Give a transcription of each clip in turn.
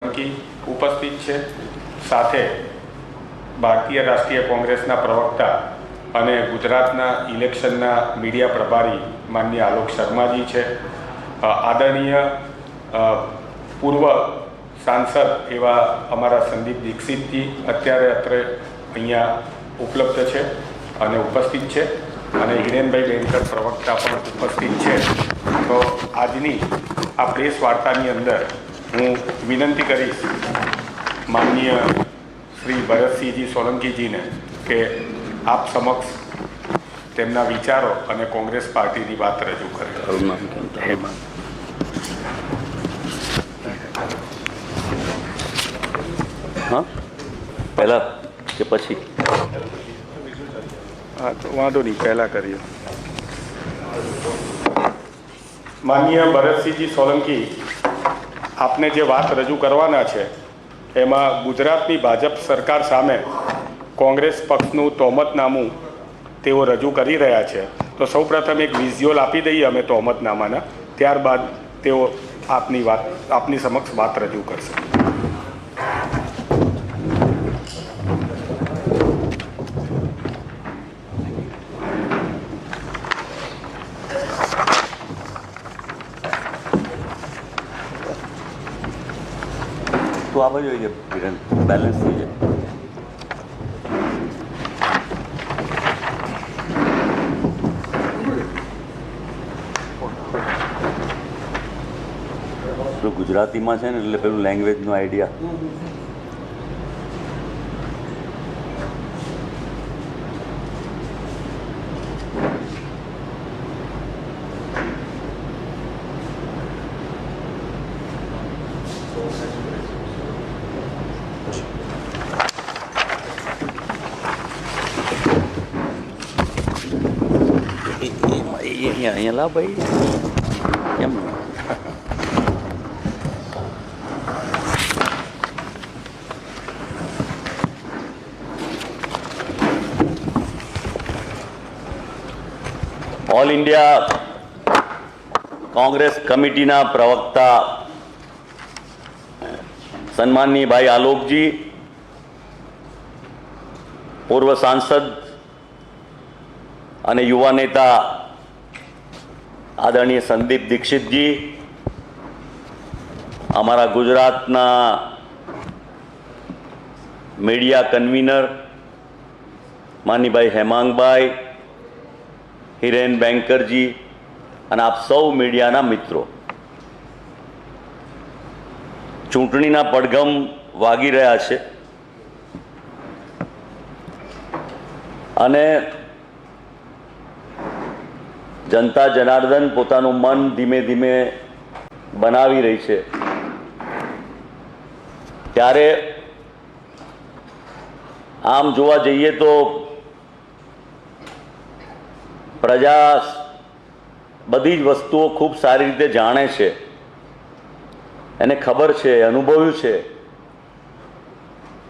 की उपस्थित છે સાથે ભારતીય રાષ્ટ્રીય કોંગ્રેસના પ્રવક્તા અને ગુજરાતના ઇલેક્શનના મીડિયા પ્રભારી માનનીય આલોક શર્માજી છે, આદરણીય પૂર્વ સાંસદ એવા અમારા સંદીપ દીક્ષિતજી અત્રે અહીંયા ઉપલબ્ધ છે અને ઉપસ્થિત છે, અને હિરેનભાઈ બેનકર પ્રવક્તા પણ ઉપસ્થિત છે। તો આજની આ પ્રેસ વાર્તાની અંદર હું વિનંતી કરીશ માનનીય શ્રી ભરતસિંહજી સોલંકીજીને કે આપ સમક્ષ તેમના વિચારો અને કોંગ્રેસ પાર્ટીની વાત રજૂ કરે। हाँ पहला के पछी हाँ तो वाँधो नहीं, पहला करिए। माननीय भरतसिंहजी सोलंकी, आपने जे बात रजू करवाना है एमा गुजरातनी भाजप सरकार सामे कांग्रेस पक्षनु तोहमतनामું तेओ रजू करी रह्या छे। तो सौ प्रथम एक विज्युअल आपी दईए अमे तोहमतनामाना, त्यारबाद तेओ आपनी समक्ष बात रजू करशे। तो आप जो ये बैलेंस दीजिए। तो गुजराती में है ने पेलू लैंग्वेज नो आइडिया અહીંયા લા ભાઈ કેમ ऑल इंडिया कांग्रेस कमिटीना प्रवक्ता सन्माननीय भाई आलोक जी, पूर्व सांसद અને યુવા નેતા આદરણીય સંદીપ દીક્ષિતજી, અમારા ગુજરાતના મીડિયા કન્વીનર માનનીભાઈ હેમાંગભાઈ, હિરેન બેંકરજી અને આપ સૌ મીડિયાના મિત્રો, ચૂંટણીના પડઘમ વાગી રહ્યા છે અને जनता जनार्दन पोतानु मन धीमे धीमे बनावी रही है, त्यारे आम जोवा जईए तो प्रजा बधी ज वस्तुओं खूब सारी रीते जाणे छे, एने खबर छे, अनुभव्युं छे,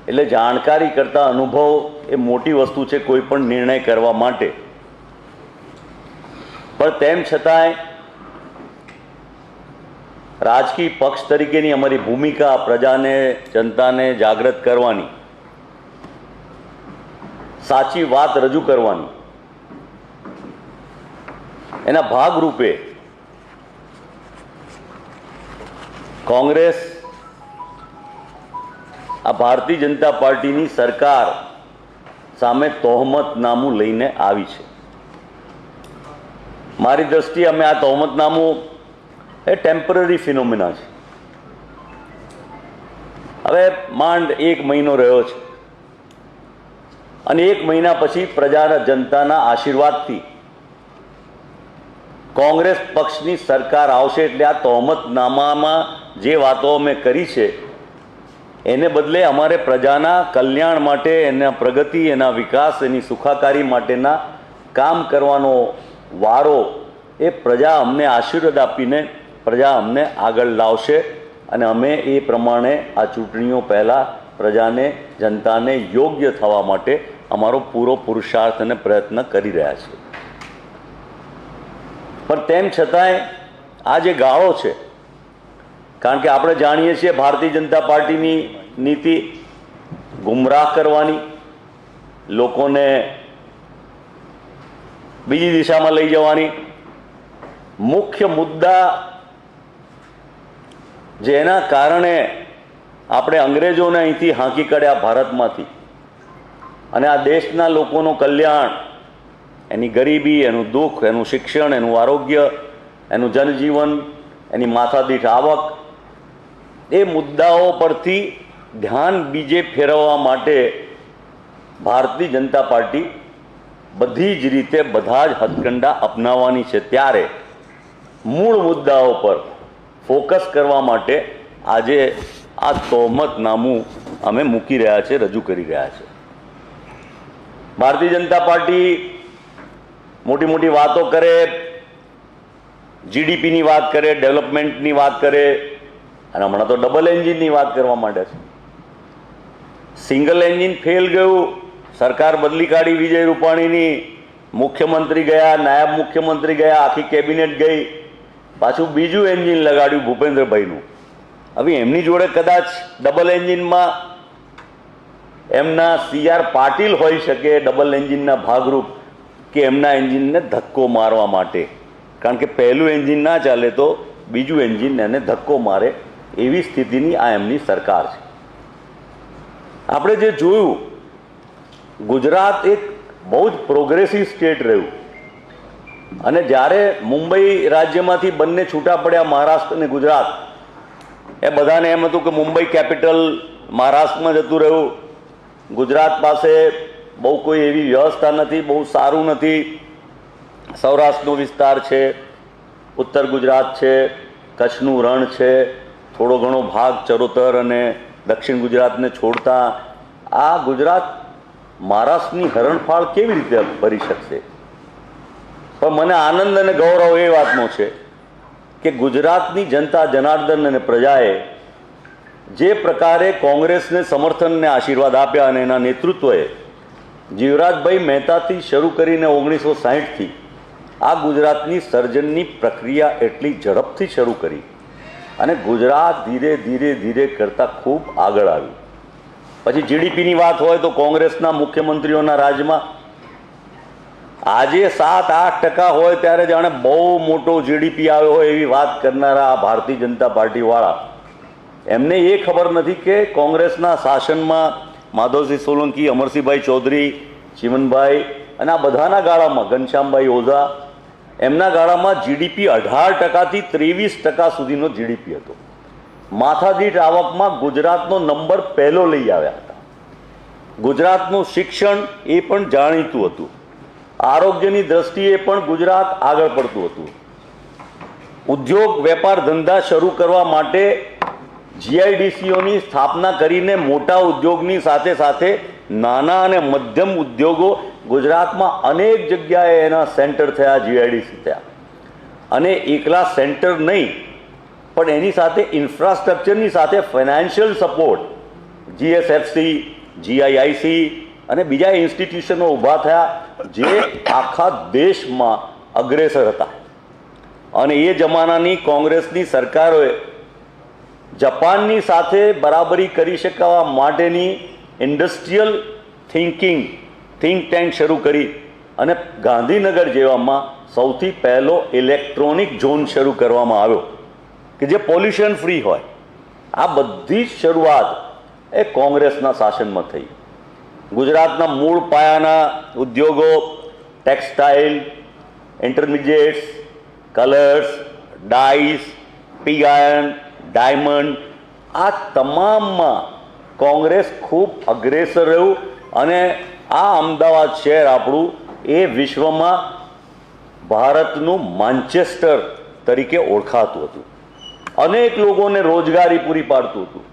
एटले जाणकारी करता अनुभव ए मोटी वस्तु छे कोई पण निर्णय करवा माटे। पर तेम छतांय राजकीय पक्ष तरीकेनी अमारी भूमिका प्रजाने जनताने जागृत करवानी, साची वात रजू करवानी, एना भागरूपे कांग्रेस आ भारतीय जनता पार्टीनी सरकार सामे तोहमतनामું लईने आवी छे। मारी दृष्टि अमे आ तोहमतनामું ए टेम्पररी फिनोमिना है। हवे मांड एक महीनो रह्यो छे अने एक महीना पछी प्रजाना जनताना आशीर्वादथी कांग्रेस पक्षनी सरकार आवशे एटले आ तोहमतनामामां जे वातो अमे करी छे एने बदले अमारे प्रजाना कल्याण माटे, एना प्रगति, एना विकास, एनी सुखाकारी माटेना काम करवानो वारो ए प्रजा अमने आशीर्वाद आपीने प्रजा अमने आगळ लावशे अने अमे ए प्रमाणे आ चूंटणीओ पहला प्रजाने जनताने योग्य थवा माटे अमारो पूरो पुरुषार्थ अने प्रयत्न करी रह्या छे। पर तेम छतांय आ जे गाळो छे કારણ કે આપણે જાણીએ છીએ ભારતીય જનતા પાર્ટીની નીતિ ગુમરાહ કરવાની, લોકોને બીજી દિશામાં લઈ જવાની. મુખ્ય મુદ્દા જેના કારણે આપણે અંગ્રેજોને અહીંથી હાંકી કાઢ્યા ભારતમાંથી અને આ દેશના લોકોનું કલ્યાણ, એની ગરીબી, એનું દુઃખ, એનું શિક્ષણ, એનું આરોગ્ય, એનું જનજીવન, એની માથાદીઠ આવક, એ મુદ્દાઓ પરથી ધ્યાન બીજે ફેરવવા માટે ભારતીય જનતા પાર્ટી બધી જ રીતે બધા જ હથકંડા અપનાવવાની છે. ત્યારે મૂળ મુદ્દાઓ પર ફોકસ કરવા માટે આજે આ તહોમતનામું અમે મૂકી રહ્યા છે, રજૂ કરી રહ્યા છે. ભારતીય જનતા પાર્ટી મોટી મોટી વાતો કરે, જીડીપીની વાત કરે, ડેવલપમેન્ટની વાત કરે, અને હમણાં તો ડબલ એન્જિનની વાત કરવા માંડે છે. સિંગલ એન્જિન ફેલ ગયું, સરકાર બદલી કાઢી વિજય રૂપાણીની, મુખ્યમંત્રી ગયા, નાયબ મુખ્યમંત્રી ગયા, આખી કેબિનેટ ગઈ, પાછું બીજું એન્જિન લગાડ્યું ભૂપેન્દ્રભાઈનું. હવે એમની જોડે કદાચ ડબલ એન્જિનમાં એમના CR પાટીલ હોઈ શકે, ડબલ એન્જિનના ભાગરૂપ, કે એમના એન્જિનને ધક્કો મારવા માટે. કારણ કે પહેલું એન્જિન ના ચાલે તો બીજું એન્જિન એને ધક્કો મારે, એવી સ્થિતિની આ એમની સરકાર છે. આપણે જે જોયું, ગુજરાત એક બહુ જ પ્રોગ્રેસિવ સ્ટેટ રહ્યું, અને જ્યારે મુંબઈ રાજ્યમાંથી બંને છૂટા પડ્યા, મહારાષ્ટ્ર અને ગુજરાત, એ બધાને એમ હતું કે મુંબઈ કેપિટલ મહારાષ્ટ્રમાં જતું રહ્યું, ગુજરાત પાસે બહુ કોઈ એવી વ્યવસ્થા નથી, બહુ સારું નથી. સૌરાષ્ટ્રનો વિસ્તાર છે, ઉત્તર ગુજરાત છે, કચ્છનું રણ છે, થોડો ઘણો ભાગ ચરોતર અને દક્ષિણ ગુજરાતને છોડતા આ ગુજરાત મહારાષ્ટ્રની હરણફાળ કેવી રીતે ભરી શકશે? પણ મને આનંદ અને ગૌરવ એ વાતનો છે કે ગુજરાતની જનતા જનાર્દન અને પ્રજાએ જે પ્રકારે કોંગ્રેસને સમર્થન અને આશીર્વાદ આપ્યા, અને એના નેતૃત્વએ જીવરાજભાઈ મહેતાથી શરૂ કરીને 1960થી આ ગુજરાતની સર્જનની પ્રક્રિયા એટલી ઝડપથી શરૂ કરી, અને ગુજરાત ધીરે ધીરે ધીરે કરતાં ખૂબ આગળ આવ્યું. પછી જીડીપીની વાત હોય તો કોંગ્રેસના મુખ્યમંત્રીઓના રાજમાં આજે 7-8% હોય ત્યારે જાણે બહુ મોટો જીડીપી આવ્યો હોય એવી વાત કરનારા આ ભારતીય જનતા પાર્ટીવાળા, એમને એ ખબર નથી કે કોંગ્રેસના શાસનમાં માધવસિંહ સોલંકી, અમરસિંહભાઈ ચૌધરી, ચીમનભાઈ અને આ બધાના ગાળામાં, ઘનશ્યામભાઈ ઓઝા, એમના ગાળામાં જીડીપી 18%થી 23% સુધીનો જીડીપી હતો. માથાદીઠ આવકમાં ગુજરાતનો નંબર પહેલો લઈ આવ્યા હતા. ગુજરાતનું શિક્ષણ એ પણ જાણીતું હતું, આરોગ્યની દ્રષ્ટિએ પણ ગુજરાત આગળ પડતું હતું. ઉદ્યોગ વેપાર ધંધા શરૂ કરવા માટે GIDCOની સ્થાપના કરીને મોટા ઉદ્યોગની સાથે સાથે નાના અને મધ્યમ ઉદ્યોગો ગુજરાતમાં અનેક જગ્યાએ એના સેન્ટર થયા, GIDC થયા. અને એકલા સેન્ટર નહીં, પણ એની સાથે ઇન્ફ્રાસ્ટ્રક્ચરની સાથે ફાઇનાન્શિયલ સપોર્ટ, GSFC, GIIC અને બીજા ઇન્સ્ટિટ્યુશનો ઊભા થયા જે આખા દેશમાં અગ્રેસર હતા. અને એ જમાનાની કોંગ્રેસની સરકારોએ જાપાનની સાથે બરાબરી કરી શકવા માટેની ઇન્ડસ્ટ્રીયલ થિંક ટેન્ક શરૂ કરી, અને ગાંધીનગર જેવામાં સૌથી પહેલો ઇલેક્ટ્રોનિક ઝોન શરૂ કરવામાં આવ્યો કે જે પોલ્યુશન ફ્રી હોય. આ બધી જ શરૂઆત એ કોંગ્રેસના શાસનમાં થઈ. ગુજરાતના મૂળ પાયાના ઉદ્યોગો, textile, intermediates, colours, dyes, pig iron, diamond, આ તમામમાં કોંગ્રેસ ખૂબ અગ્રેસર રહ્યું. અને આ અમદાવાદ શહેર આપણું એ વિશ્વમાં ભારતનું માન્ચેસ્ટર તરીકે ઓળખાતું હતું. અનેક લોકોને રોજગારી પૂરી પાડતું હતું.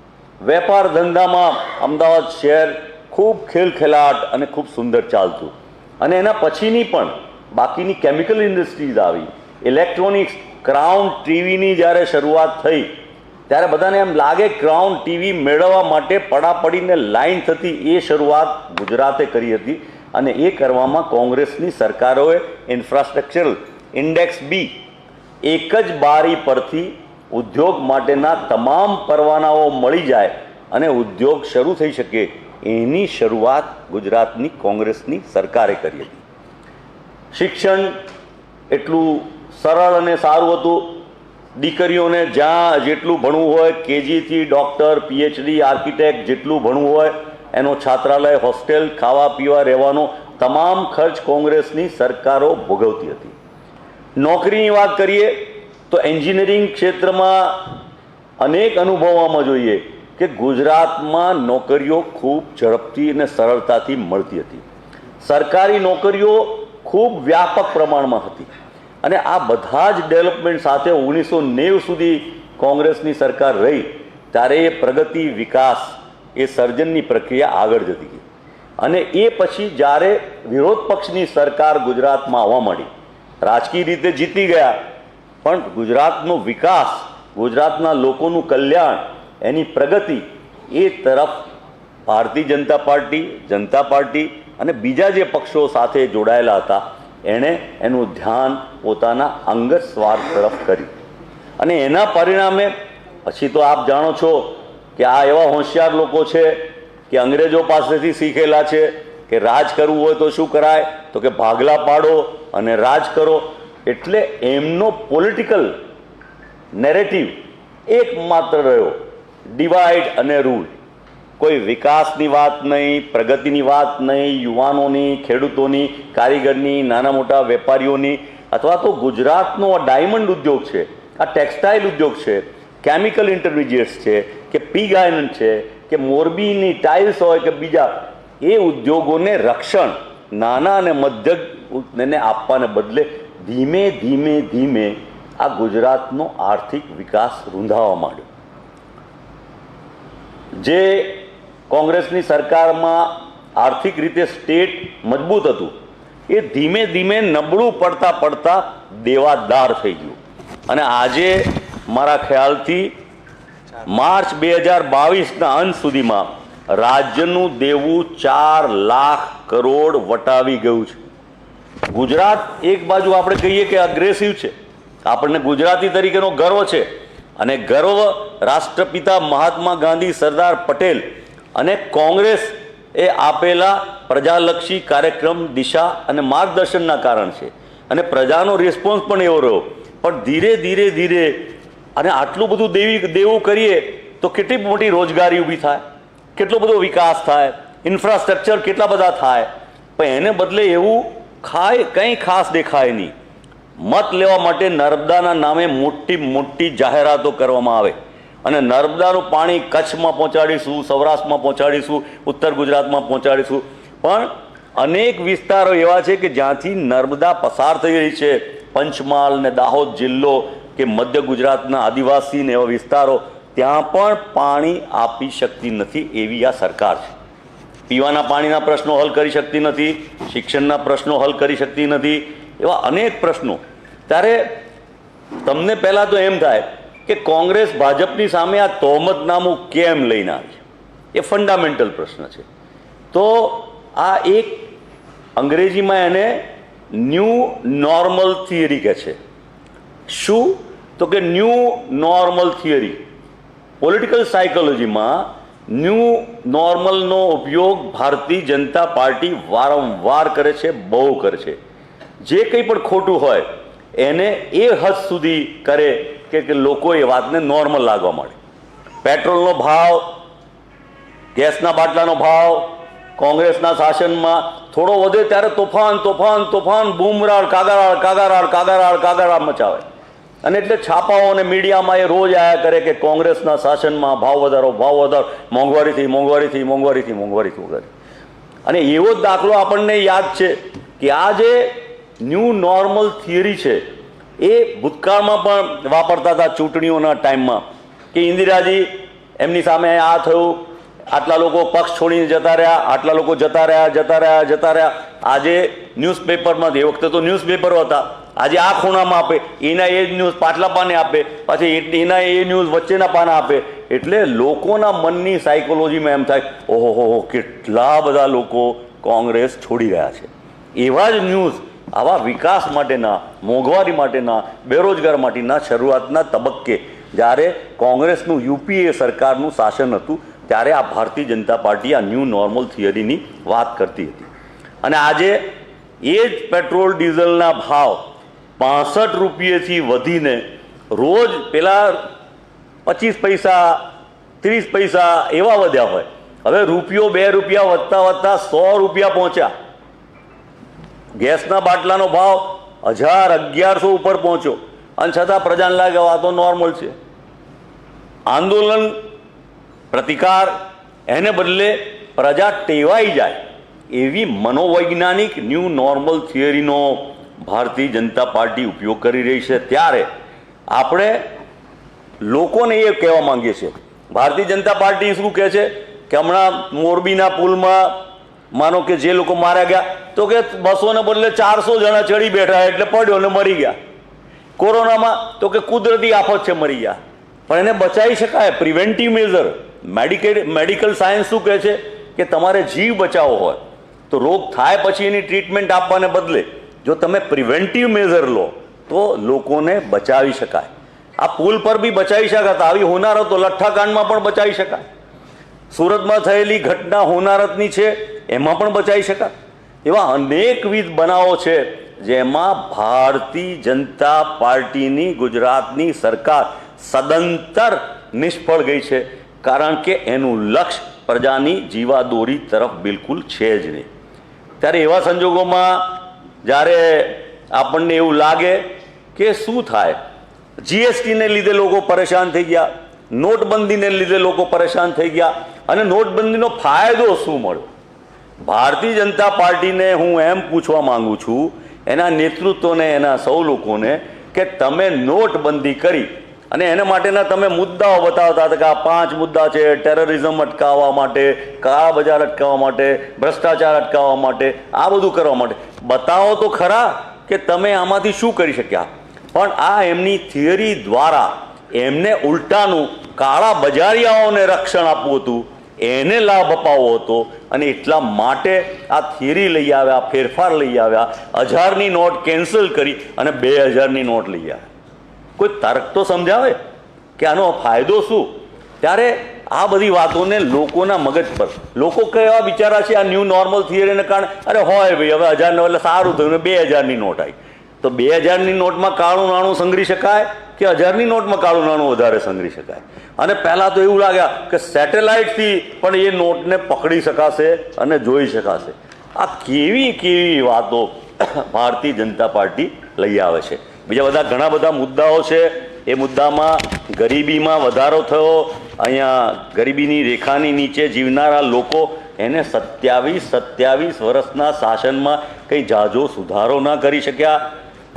વેપાર ધંધામાં અમદાવાદ શહેર ખૂબ ખેલખેલાટ અને ખૂબ સુંદર ચાલતું. અને એના પછીની પણ બાકીની કેમિકલ ઇન્ડસ્ટ્રીઝ આવી, ઇલેક્ટ્રોનિક્સ, ક્રાઉન ટીવીની જ્યારે શરૂઆત થઈ ત્યારે બધાને એમ લાગે ક્રાઉન ટીવી મેળવવા માટે પડાપડીને લાઈન થતી, એ શરૂઆત ગુજરાતે કરી હતી. અને એ કરવામાં કોંગ્રેસની સરકારોએ ઇન્ફ્રાસ્ટ્રક્ચરલ ઇન્ડેક્સ બી એક જ બારી પરથી ઉદ્યોગ માટેના તમામ પરવાનાઓ મળી જાય અને ઉદ્યોગ શરૂ થઈ શકે એની શરૂઆત ગુજરાતની કોંગ્રેસની સરકારે કરી હતી. શિક્ષણ એટલું સરળ અને સારું હતું. દીકરીઓને જ્યાં જેટલું ભણવું હોય, કેજીથી ડૉક્ટર, પીએચડી, આર્કિટેક્ટ જેટલું ભણવું હોય એનો છાત્રાલય, હોસ્ટેલ, ખાવા પીવા રહેવાનો તમામ ખર્ચ કોંગ્રેસની સરકારો ભોગવતી હતી. નોકરીની વાત કરીએ તો એન્જિનિયરિંગ ક્ષેત્રમાં અનેક અનુભવવામાં જોઈએ કે ગુજરાતમાં નોકરીઓ ખૂબ ઝડપથી અને સરળતાથી મળતી હતી. સરકારી નોકરીઓ ખૂબ વ્યાપક પ્રમાણમાં હતી અને આ બધા જ ડેવલપમેન્ટ સાથે 1990 સુધી કોંગ્રેસની સરકાર રહી ત્યારે એ પ્રગતિ, વિકાસ, એ સર્જનની પ્રક્રિયા આગળ જતી ગઈ. અને એ પછી જ્યારે વિરોધ પક્ષની સરકાર ગુજરાતમાં આવવા માંડી, રાજકીય રીતે જીતી ગયા, પણ ગુજરાતનો વિકાસ, ગુજરાતના લોકોનું કલ્યાણ, એની પ્રગતિ એ તરફ ભારતીય જનતા પાર્ટી અને બીજા જે પક્ષો સાથે જોડાયેલા હતા એણે એનું ધ્યાન પોતાના અંગત સ્વાર્થ તરફ કર્યું. અને એના પરિણામે પછી તો આપ જાણો છો કે આ એવા હોશિયાર લોકો છે કે અંગ્રેજો પાસેથી શીખેલા છે કે રાજ કરવું હોય તો શું કરાય, તો કે ભાગલા પાડો અને રાજ કરો. એટલે એમનો પોલિટિકલ નેરેટિવ એકમાત્ર રહ્યો ડિવાઇડ અને રૂલ. કોઈ વિકાસની વાત નહીં, પ્રગતિની વાત નહીં, યુવાનોની, ખેડૂતોની, કારીગરની, નાના મોટા વેપારીઓની, અથવા તો ગુજરાતનો ડાયમંડ ઉદ્યોગ છે, આ ટેક્સટાઇલ ઉદ્યોગ છે, કેમિકલ ઇન્ટરમીડિયેટ્સ છે, કે પીગ આયર્ન છે, કે મોરબીની ટાઇલ્સ હોય કે બીજા, એ ઉદ્યોગોને રક્ષણ નાના અને મધ્યમને આપવાને બદલે ધીમે ધીમે ધીમે આ ગુજરાતનો આર્થિક વિકાસ રૂંધાવા માંડ્યો. જે કોંગ્રેસની સરકારમાં આર્થિક રીતે સ્ટેટ મજબૂત હતું એ ધીમે ધીમે નબળું પડતા પડતા દેવાદાર થઈ ગયું. અને આજે મારા ખ્યાલથી માર્ચ 2022ના અંત સુધીમાં રાજ્યનું દેવું 4 લાખ કરોડ વટાવી ગયું છે. ગુજરાત એક બાજુ આપણે કહીએ કે અગ્રેસિવ છે, આપણને ગુજરાતી તરીકેનો ગર્વ છે, અને ગર્વ રાષ્ટ્રપિતા મહાત્મા ગાંધી, સરદાર પટેલ અને કોંગ્રેસ એ આપેલા પ્રજાલક્ષી કાર્યક્રમ, દિશા અને માર્ગદર્શનના કારણ છે. અને પ્રજાનો રિસ્પોન્સ પણ એવો રહ્યો. પણ ધીરે ધીરે ધીરે અને આટલું બધું દેવું કરીએ તો કેટલી મોટી રોજગારી ઊભી થાય, કેટલો બધો વિકાસ થાય, ઇન્ફ્રાસ્ટ્રક્ચર કેટલા બધા થાય, પણ એને બદલે એવું કંઈ ખાસ દેખાય નહીં. મત લેવા માટે નર્મદાના નામે મોટી મોટી જાહેરાતો કરવામાં આવે અને નર્મદાનું પાણી કચ્છમાં પહોંચાડીશું, સૌરાષ્ટ્રમાં પહોંચાડીશું, ઉત્તર ગુજરાતમાં પહોંચાડીશું. પણ અનેક વિસ્તારો એવા છે કે જ્યાંથી નર્મદા પસાર થઈ રહી છે, પંચમહાલ ને દાહોદ જિલ્લો કે મધ્ય ગુજરાતના આદિવાસી ને એવા વિસ્તારો, ત્યાં પણ પાણી આપી શકતી નથી એવી આ સરકાર છે. પીવાના પાણીના પ્રશ્નો હલ કરી શકતી નથી, શિક્ષણના પ્રશ્નો હલ કરી શકતી નથી, એવા અનેક પ્રશ્નો. ત્યારે તમને પહેલાં તો એમ થાય કે કોંગ્રેસ ભાજપની સામે આ તહોમતનામું કેમ લઈને આવી? એ ફંડામેન્ટલ પ્રશ્ન છે. તો આ એક અંગ્રેજીમાં એને ન્યૂ નોર્મલ થિયરી કહે છે. શું? તો કે ન્યૂ નોર્મલ થિયરી પોલિટિકલ સાયકોલોજીમાં ન્યૂ નોર્મલનો ઉપયોગ ભારતીય જનતા પાર્ટી વારંવાર કરે છે, બહુ કરે છે. જે કંઈ પણ ખોટું હોય એને એ હદ સુધી કરે કે લોકો એ વાતને નોર્મલ લાગવા માંડે. પેટ્રોલનો ભાવ, ગેસના બાટલાનો ભાવ કોંગ્રેસના શાસનમાં થોડો વધે ત્યારે તોફાન તોફાન તોફાન, બૂમરાળ, કાગારાળ મચાવે. અને એટલે છાપાઓ અને મીડિયામાં એ રોજ આયા કરે કે કોંગ્રેસના શાસનમાં ભાવ વધારો, મોંઘવારી. અને એવો જ દાખલો આપણને યાદ છે કે આ જે ન્યૂ નોર્મલ થિયરી છે એ ભૂતકાળમાં પણ વાપરતા હતા ચૂંટણીઓના ટાઈમમાં કે ઇન્દિરાજી એમની સામે આ થયું, આટલા લોકો પક્ષ છોડીને જતા રહ્યા, આટલા લોકો જતા રહ્યા. આજે ન્યૂઝપેપરમાં, એ વખતે તો ન્યૂઝપેપરો હતા, આજે આ ખૂણામાં આપે, એના એ ન્યૂઝ પાછલા પાને આપે, પછી એના એ ન્યૂઝ વચ્ચેના પાના આપે. એટલે લોકોના મનની સાયકોલોજીમાં એમ થાય, ઓહો કેટલા બધા લોકો કોંગ્રેસ છોડી રહ્યા છે. એવા જ ન્યૂઝ આવા વિકાસ માટેના, મોંઘવારી માટેના, બેરોજગાર માટેના શરૂઆતના તબક્કે જ્યારે કોંગ્રેસનું યુપીએ સરકારનું શાસન હતું ત્યારે આ ભારતીય જનતા પાર્ટી આ ન્યૂ નોર્મલ થિયરીની વાત કરતી હતી. અને આજે એ જ પેટ્રોલ ડીઝલના ભાવ 65 રૂપિયેથી વધીને રોજ પેલા 25 પૈસા 30 પૈસા એવા વધ્યા હોય, હવે રૂપિયો 2 રૂપિયા વધતા વધતા 100 રૂપિયા પહોંચ્યા. ગેસના બાટલાનો ભાવ 1000-1100 ઉપર પહોંચ્યો અને છતાં પ્રજાને લાગે આ તો નોર્મલ છે. આંદોલન પ્રતિકાર એને બદલે પ્રજા ટેવાઈ જાય એવી મનોવૈજ્ઞાનિક new normal થિયરીનો Bharatiya Janata party ઉપયોગ કરી રહી છે. ત્યારે આપણે લોકોને એ કહેવા માંગીએ છીએ, ભારતીય જનતા પાર્ટી શું કહે છે કે હમણાં મોરબીના પુલમાં માનો કે જે લોકો માર્યા ગયા તો કે 200 ને બદલે 400 જણા ચડી બેઠા એટલે પડ્યો ને મરી ગયા. કોરોનામાં તો કે કુદરતી આફત છે મરી ગયા, પણ એને બચાવી શકાય. પ્રિવેન્ટિવ મેઝર મેડિકલ સાયન્સ શું કહે છે કે તમારે જીવ બચાવવો હોય તો રોગ થાય પછી એની ટ્રીટમેન્ટ આપવાને બદલે જો તમે પ્રિવેન્ટિવ મેઝર લો તો લોકોને બચાવી શકાય. આ પુલ પર બી બચાવી શકાતા, આવી હોનારતો લઠ્ઠાકાંડમાં પણ બચાવી શકાય. સુરતમાં થયેલી ઘટના હોનારતની છે એમાં પણ બચાવી શકાય. એવા અનેકવિધ બનાવો છે જેમાં ભારતીય જનતા પાર્ટીની ગુજરાતની સરકાર સદંતર નિષ્ફળ ગઈ છે, કારણ કે એનું લક્ષ્ય પ્રજાની જીવાદોરી તરફ બિલકુલ છે જ નહીં. ત્યારે એવા સંજોગોમાં જ્યારે આપણને એવું લાગે કે શું થાય, જીએસટીને લીધે લોકો પરેશાન થઈ ગયા, નોટબંધીને લીધે લોકો પરેશાન થઈ ગયા, અને નોટબંધીનો ફાયદો શું મળ્યો? ભારતીય જનતા પાર્ટીને હું એમ પૂછવા માંગુ છું, એના નેતૃત્વને, એના સૌ લોકોને, કે તમે નોટબંધી કરી અને એના માટેના તમે મુદ્દાઓ બતાવતા હતા કે આ 5 મુદ્દા છે, ટેરરિઝમ અટકાવવા માટે, કાળા બજાર અટકાવવા માટે, ભ્રષ્ટાચાર અટકાવવા માટે, આ બધું કરવા માટે બતાવો તો ખરા કે તમે આમાંથી શું કરી શક્યા. પણ આ એમની થિયરી દ્વારા એમને ઉલટાનું કાળા બજારિયાઓને રક્ષણ આપવું હતું, એને લાભ અપાવવો હતો, અને એટલા માટે આ થિયરી લઈ આવ્યા, ફેરફાર લઈ આવ્યા, 1000ની નોટ કેન્સલ કરી અને 2000ની નોટ લઈ આવ્યા. કોઈ તર્ક તો સમજાવે કે આનો ફાયદો શું? ત્યારે આ બધી વાતોને લોકોના મગજ પર, લોકો કયા બિચારા છે આ ન્યૂ નોર્મલ થિયરીને કારણે, અરે હોય ભાઈ હવે 1000 એટલે સારું થયું ને 2000ની નોટ આવી, તો 2000ની નોટમાં કાળું નાણું સંગ્રહી શકાય કે 1000ની નોટમાં કાળું નાણું વધારે સંગ્રહી શકાય? અને પહેલાં તો એવું લાગ્યા કે સેટેલાઇટથી પણ એ નોટને પકડી શકાશે અને જોઈ શકાશે. આ કેવી વાતો ભારતીય જનતા પાર્ટી લઈ આવે છે. બીજા બધા ઘણા બધા મુદ્દાઓ છે. એ મુદ્દામાં ગરીબીમાં વધારો થયો, અહીંયા ગરીબીની રેખાની નીચે જીવનારા લોકો, એને 27 વર્ષના શાસનમાં કંઈ ઝાઝો સુધારો ના કરી શક્યા.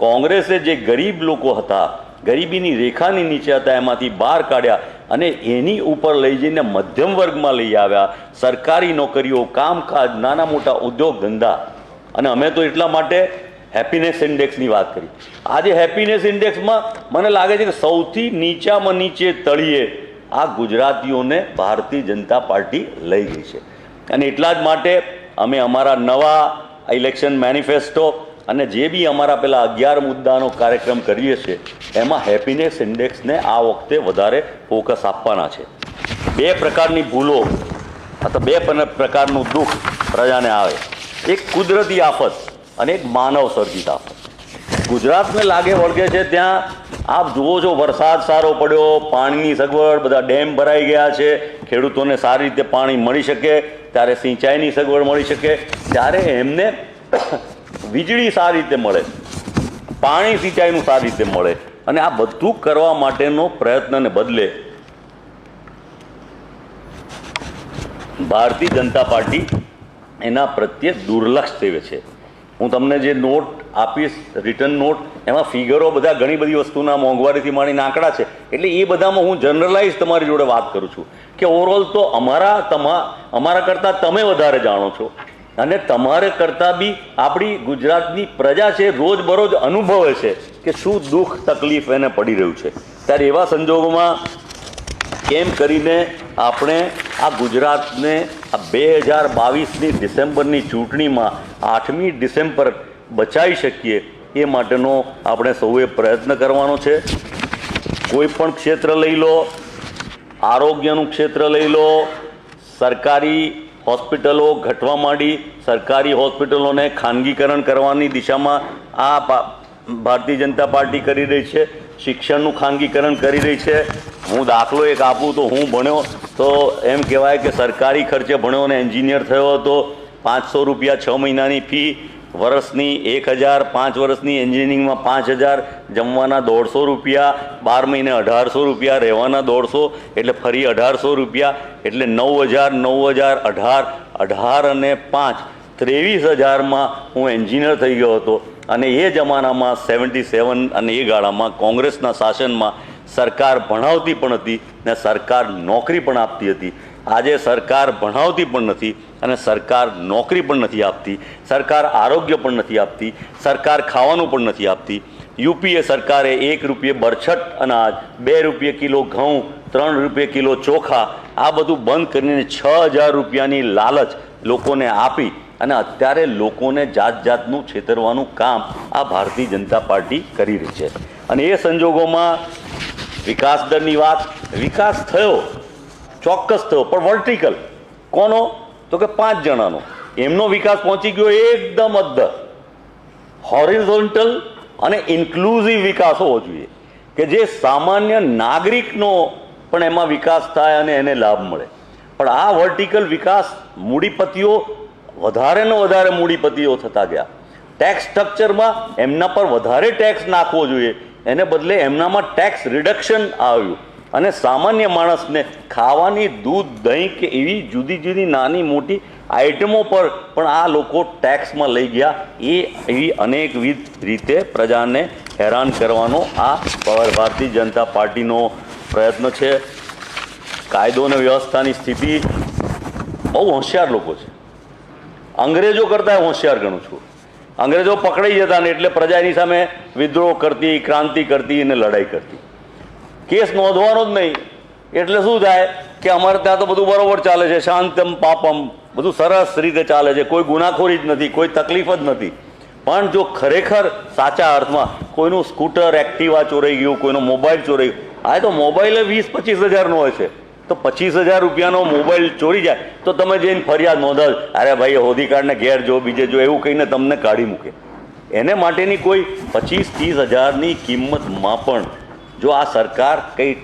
કોંગ્રેસે જે ગરીબ લોકો હતા, ગરીબીની રેખાની નીચે હતા, એમાંથી બહાર કાઢ્યા અને એની ઉપર લઈ જઈને મધ્યમ વર્ગમાં લઈ આવ્યા. સરકારી નોકરીઓ, કામકાજ, નાના મોટા ઉદ્યોગ ધંધા. અને અમે તો એટલા માટે હેપીનેસ ઇન્ડેક્સની વાત કરી. આજે હેપીનેસ ઇન્ડેક્સમાં મને લાગે છે કે સૌથી નીચામાં નીચે તળિયે આ ગુજરાતીઓને ભારતીય જનતા પાર્ટી લઈ ગઈ છે. અને એટલા જ માટે અમે અમારા નવા ઇલેક્શન મેનિફેસ્ટો અને જે બી અમારા પેલા 11 મુદ્દાનો કાર્યક્રમ કરીએ છીએ એમાં હેપીનેસ ઇન્ડેક્સને આ વખતે વધારે ફોકસ આપવાના છે. 2 પ્રકારની ભૂલો અથવા 2 પ્રકારનું દુઃખ પ્રજાને આવે, એક કુદરતી આફત અને એક માનવ સર્જિત આફત. ગુજરાતને લાગે વળગે છે ત્યાં આપ જુઓ છો વરસાદ સારો પડ્યો, પાણીની સગવડ, બધા ડેમ ભરાઈ ગયા છે, ખેડૂતોને સારી રીતે પાણી મળી શકે, ત્યારે સિંચાઈની સગવડ મળી શકે, ત્યારે એમને વીજળી સારી રીતે મળે, પાણી સિંચાઈનું સારી રીતે મળે, અને આ બધું કરવા માટેનો પ્રયત્નને બદલે ભારતીય જનતા પાર્ટી એના પ્રત્યે દુર્લક્ષ સેવે છે. હું તમને જે નોટ આપીશ, રિટર્ન નોટ, એમાં ફિગરો બધા ઘણી બધી વસ્તુના મોંઘવારીથી માંડીને આંકડા છે, એટલે એ બધામાં હું જનરલાઇઝ તમારી જોડે વાત કરું છું કે ઓવરઓલ તો અમારા કરતાં તમે વધારે જાણો છો, અને તમારે કરતાં બી આપણી ગુજરાતની પ્રજા છે રોજબરોજ અનુભવે છે કે શું દુઃખ તકલીફ એને પડી રહ્યું છે. ત્યારે એવા સંજોગોમાં કેમ કરીને આપણે આ ગુજરાતને આ 2022ની ડિસેમ્બરની ચૂંટણીમાં 8મી ડિસેમ્બર બચાવી શકીએ એ માટેનો આપણે સૌએ પ્રયત્ન કરવાનો છે. કોઈ પણ ક્ષેત્ર લઈ લો, આરોગ્યનું ક્ષેત્ર લઈ લો, સરકારી હોસ્પિટલો ઘટવા માંડી, સરકારી હોસ્પિટલોને ખાનગીકરણ કરવાની દિશામાં આ ભારતીય જનતા પાર્ટી કરી રહી છે. શિક્ષણનું ખાનગીકરણ કરી રહી છે. હું દાખલો એક આપું તો હું ભણ્યો તો એમ કહેવાય કે સરકારી ખર્ચે ભણ્યો અને એન્જિનિયર થયો હતો. 500 રૂપિયા 6 મહિનાની ફી, વર્ષની 1000, 5 વર્ષની એન્જિનિયરિંગમાં 5000, જમવાના 150 રૂપિયા, 12 મહિને 1800 રૂપિયા, રહેવાના 150, એટલે ફરી 1800 રૂપિયા, એટલે 9000, 18 અને 5 23,000માં હું એન્જિનિયર થઈ ગયો હતો. અને એ જમાનામાં 77 અને એ ગાળામાં કોંગ્રેસના શાસનમાં સરકાર ભણાવતી પણ હતી ને સરકાર નોકરી પણ આપતી હતી. આજે સરકાર ભણાવતી પણ નથી અને સરકાર નોકરી પણ નથી આપતી, સરકાર આરોગ્ય પણ નથી આપતી, સરકાર ખાવાનું પણ નથી આપતી. યુપીએ સરકારે 1 રૂપિયે બરછટ અનાજ, 2 રૂપિયે કિલો ઘઉં, 3 રૂપિયે કિલો ચોખા, આ બધું બંધ કરીને 6000 રૂપિયાની લાલચ લોકોને આપી અને અત્યારે લોકોને જાત જાતનું છેતરવાનું કામ આ ભારતીય જનતા પાર્ટી કરી રહી છે. અને એ સંજોગોમાં વિકાસ દરની વાત, વિકાસ થયો, ચોક્કસ થયો, પણ વર્ટિકલ કોનો? તો કે 5 જણાનો. એમનો વિકાસ પહોંચી ગયો એકદમ અદ્ધર. હોરિઝોન્ટલ અને ઇન્ક્લુઝિવ વિકાસ હોવો જોઈએ કે જે સામાન્ય નાગરિકનો પણ એમાં વિકાસ થાય અને એને લાભ મળે. પણ આ વર્ટિકલ વિકાસ મૂડીપતિઓ વધારે ને વધારે મૂડીપતિઓ થતા ગયા. ટેક્સ સ્ટ્રક્ચરમાં એમના પર વધારે ટેક્સ નાખવો જોઈએ, એને બદલે એમનામાં ટેક્સ રિડક્શન આવ્યું અને સામાન્ય માણસને ખાવાની દૂધ, દહીં કે એવી જુદી જુદી નાની મોટી આઇટમો પર પણ આ લોકો ટેક્સમાં લઈ ગયા. એ એવી અનેકવિધ રીતે પ્રજાને હેરાન કરવાનો આ ભારતીય જનતા પાર્ટીનો પ્રયત્ન છે. કાયદો અને વ્યવસ્થાની સ્થિતિ બહુ હોશિયાર લોકો છે. અંગ્રેજો કરતાં હોશિયાર ગણું છું. અંગ્રેજો પકડાઈ જતા ને એટલે પ્રજા એની સામે વિદ્રોહ કરતી, ક્રાંતિ કરતી અને લડાઈ કરતી. કેસ નોંધવાનો જ નહીં એટલે શું થાય કે અમારે ત્યાં તો બધું બરોબર ચાલે છે, શાંતમ પાપમ, બધું સરસ રીતે ચાલે છે, કોઈ ગુનાખોરી જ નથી, કોઈ તકલીફ જ નથી. પણ જો ખરેખર સાચા અર્થમાં કોઈનું સ્કૂટર, એક્ટિવા ચોરાઈ ગયું, કોઈનો મોબાઈલ ચોરાઈ ગયો, આ તો મોબાઈલ 20-25 હજારનો હોય છે, તો 25,000 રૂપિયાનો મોબાઈલ ચોરી જાય તો તમે જઈને ફરિયાદ નોંધાવ, અરે ભાઈ હોદીકાર્ડને ઘેર જો, બીજે જો, એવું કહીને તમને કાઢી મૂકે. એને માટેની કોઈ 25-30 હજારની કિંમતમાં પણ જો આ સરકાર કંઈ,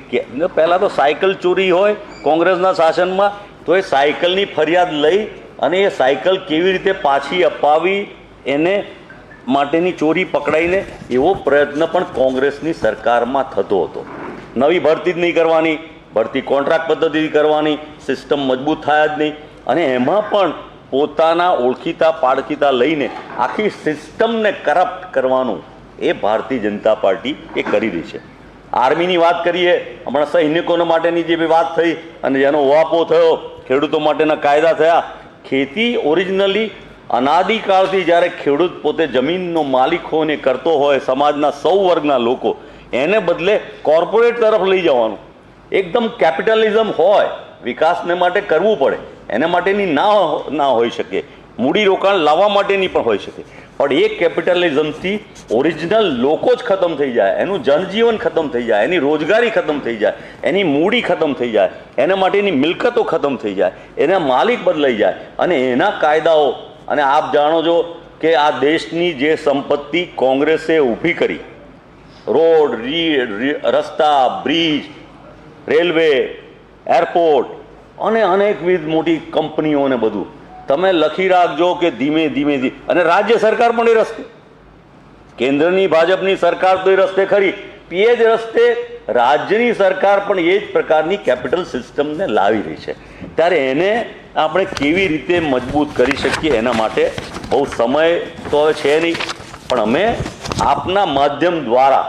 પહેલાં તો સાયકલ ચોરી હોય કોંગ્રેસના શાસનમાં તો એ સાયકલની ફરિયાદ લઈ અને એ સાયકલ કેવી રીતે પાછી અપાવી એને માટેની ચોરી પકડાઈને એવો પ્રયત્ન પણ કોંગ્રેસની સરકારમાં થતો હતો. નવી ભરતી જ નહીં કરવાની, ભરતી કોન્ટ્રાક્ટ પદ્ધતિથી કરવાની, સિસ્ટમ મજબૂત થાય જ નહીં. અને એમાં પણ પોતાના ઓળખીતા પાળખીતા લઈને આખી સિસ્ટમને કરપ્ટ કરવાનું એ ભારતીય જનતા પાર્ટી એ કરી રહી છે. આર્મીની વાત કરીએ, હમણાં સૈનિકોના માટેની જે વાત થઈ અને જેનો ઉહાપો થયો, ખેડૂતો માટેના કાયદા થયા. ખેતી ઓરિજિનલી અનાદિકાળથી જ્યારે ખેડૂત પોતે જમીનનો માલિક હોય ને કરતો હોય, સમાજના સૌ વર્ગના લોકો, એને બદલે કોર્પોરેટ તરફ લઈ જવાનું. એકદમ કેપિટલિઝમ હોય, વિકાસને માટે કરવું પડે, એના માટેની ના હોઈ શકે, મૂડીરોકાણ લાવવા માટેની પણ હોઈ શકે, પણ એ કેપિટલિઝમથી ઓરિજિનલ લોકો જ ખતમ થઈ જાય, એનું જનજીવન ખતમ થઈ જાય, એની રોજગારી ખતમ થઈ જાય, એની મૂડી ખતમ થઈ જાય, એના માટેની મિલકતો ખતમ થઈ જાય, એના માલિક બદલાઈ જાય અને એના કાયદાઓ. અને આપ જાણો છો કે આ દેશની જે સંપત્તિ કોંગ્રેસે ઊભી કરી, રોડ, રસ્તા, બ્રિજ, રેલવે, એરપોર્ટ અને અનેકવિધ મોટી કંપનીઓને બધું તમે લખી રાખજો કે ધીમે ધીમે અને રાજ્ય સરકાર પણ એ રસ્તે, કેન્દ્રની ભાજપની સરકાર તો એ રસ્તે ખરી, એ જ રસ્તે રાજ્યની સરકાર પણ એ જ પ્રકારની કેપિટલ સિસ્ટમને લાવી રહી છે. ત્યારે એને આપણે કેવી રીતે મજબૂત કરી શકીએ એના માટે બહુ સમય તો હવે છે નહીં, પણ અમે આપના માધ્યમ દ્વારા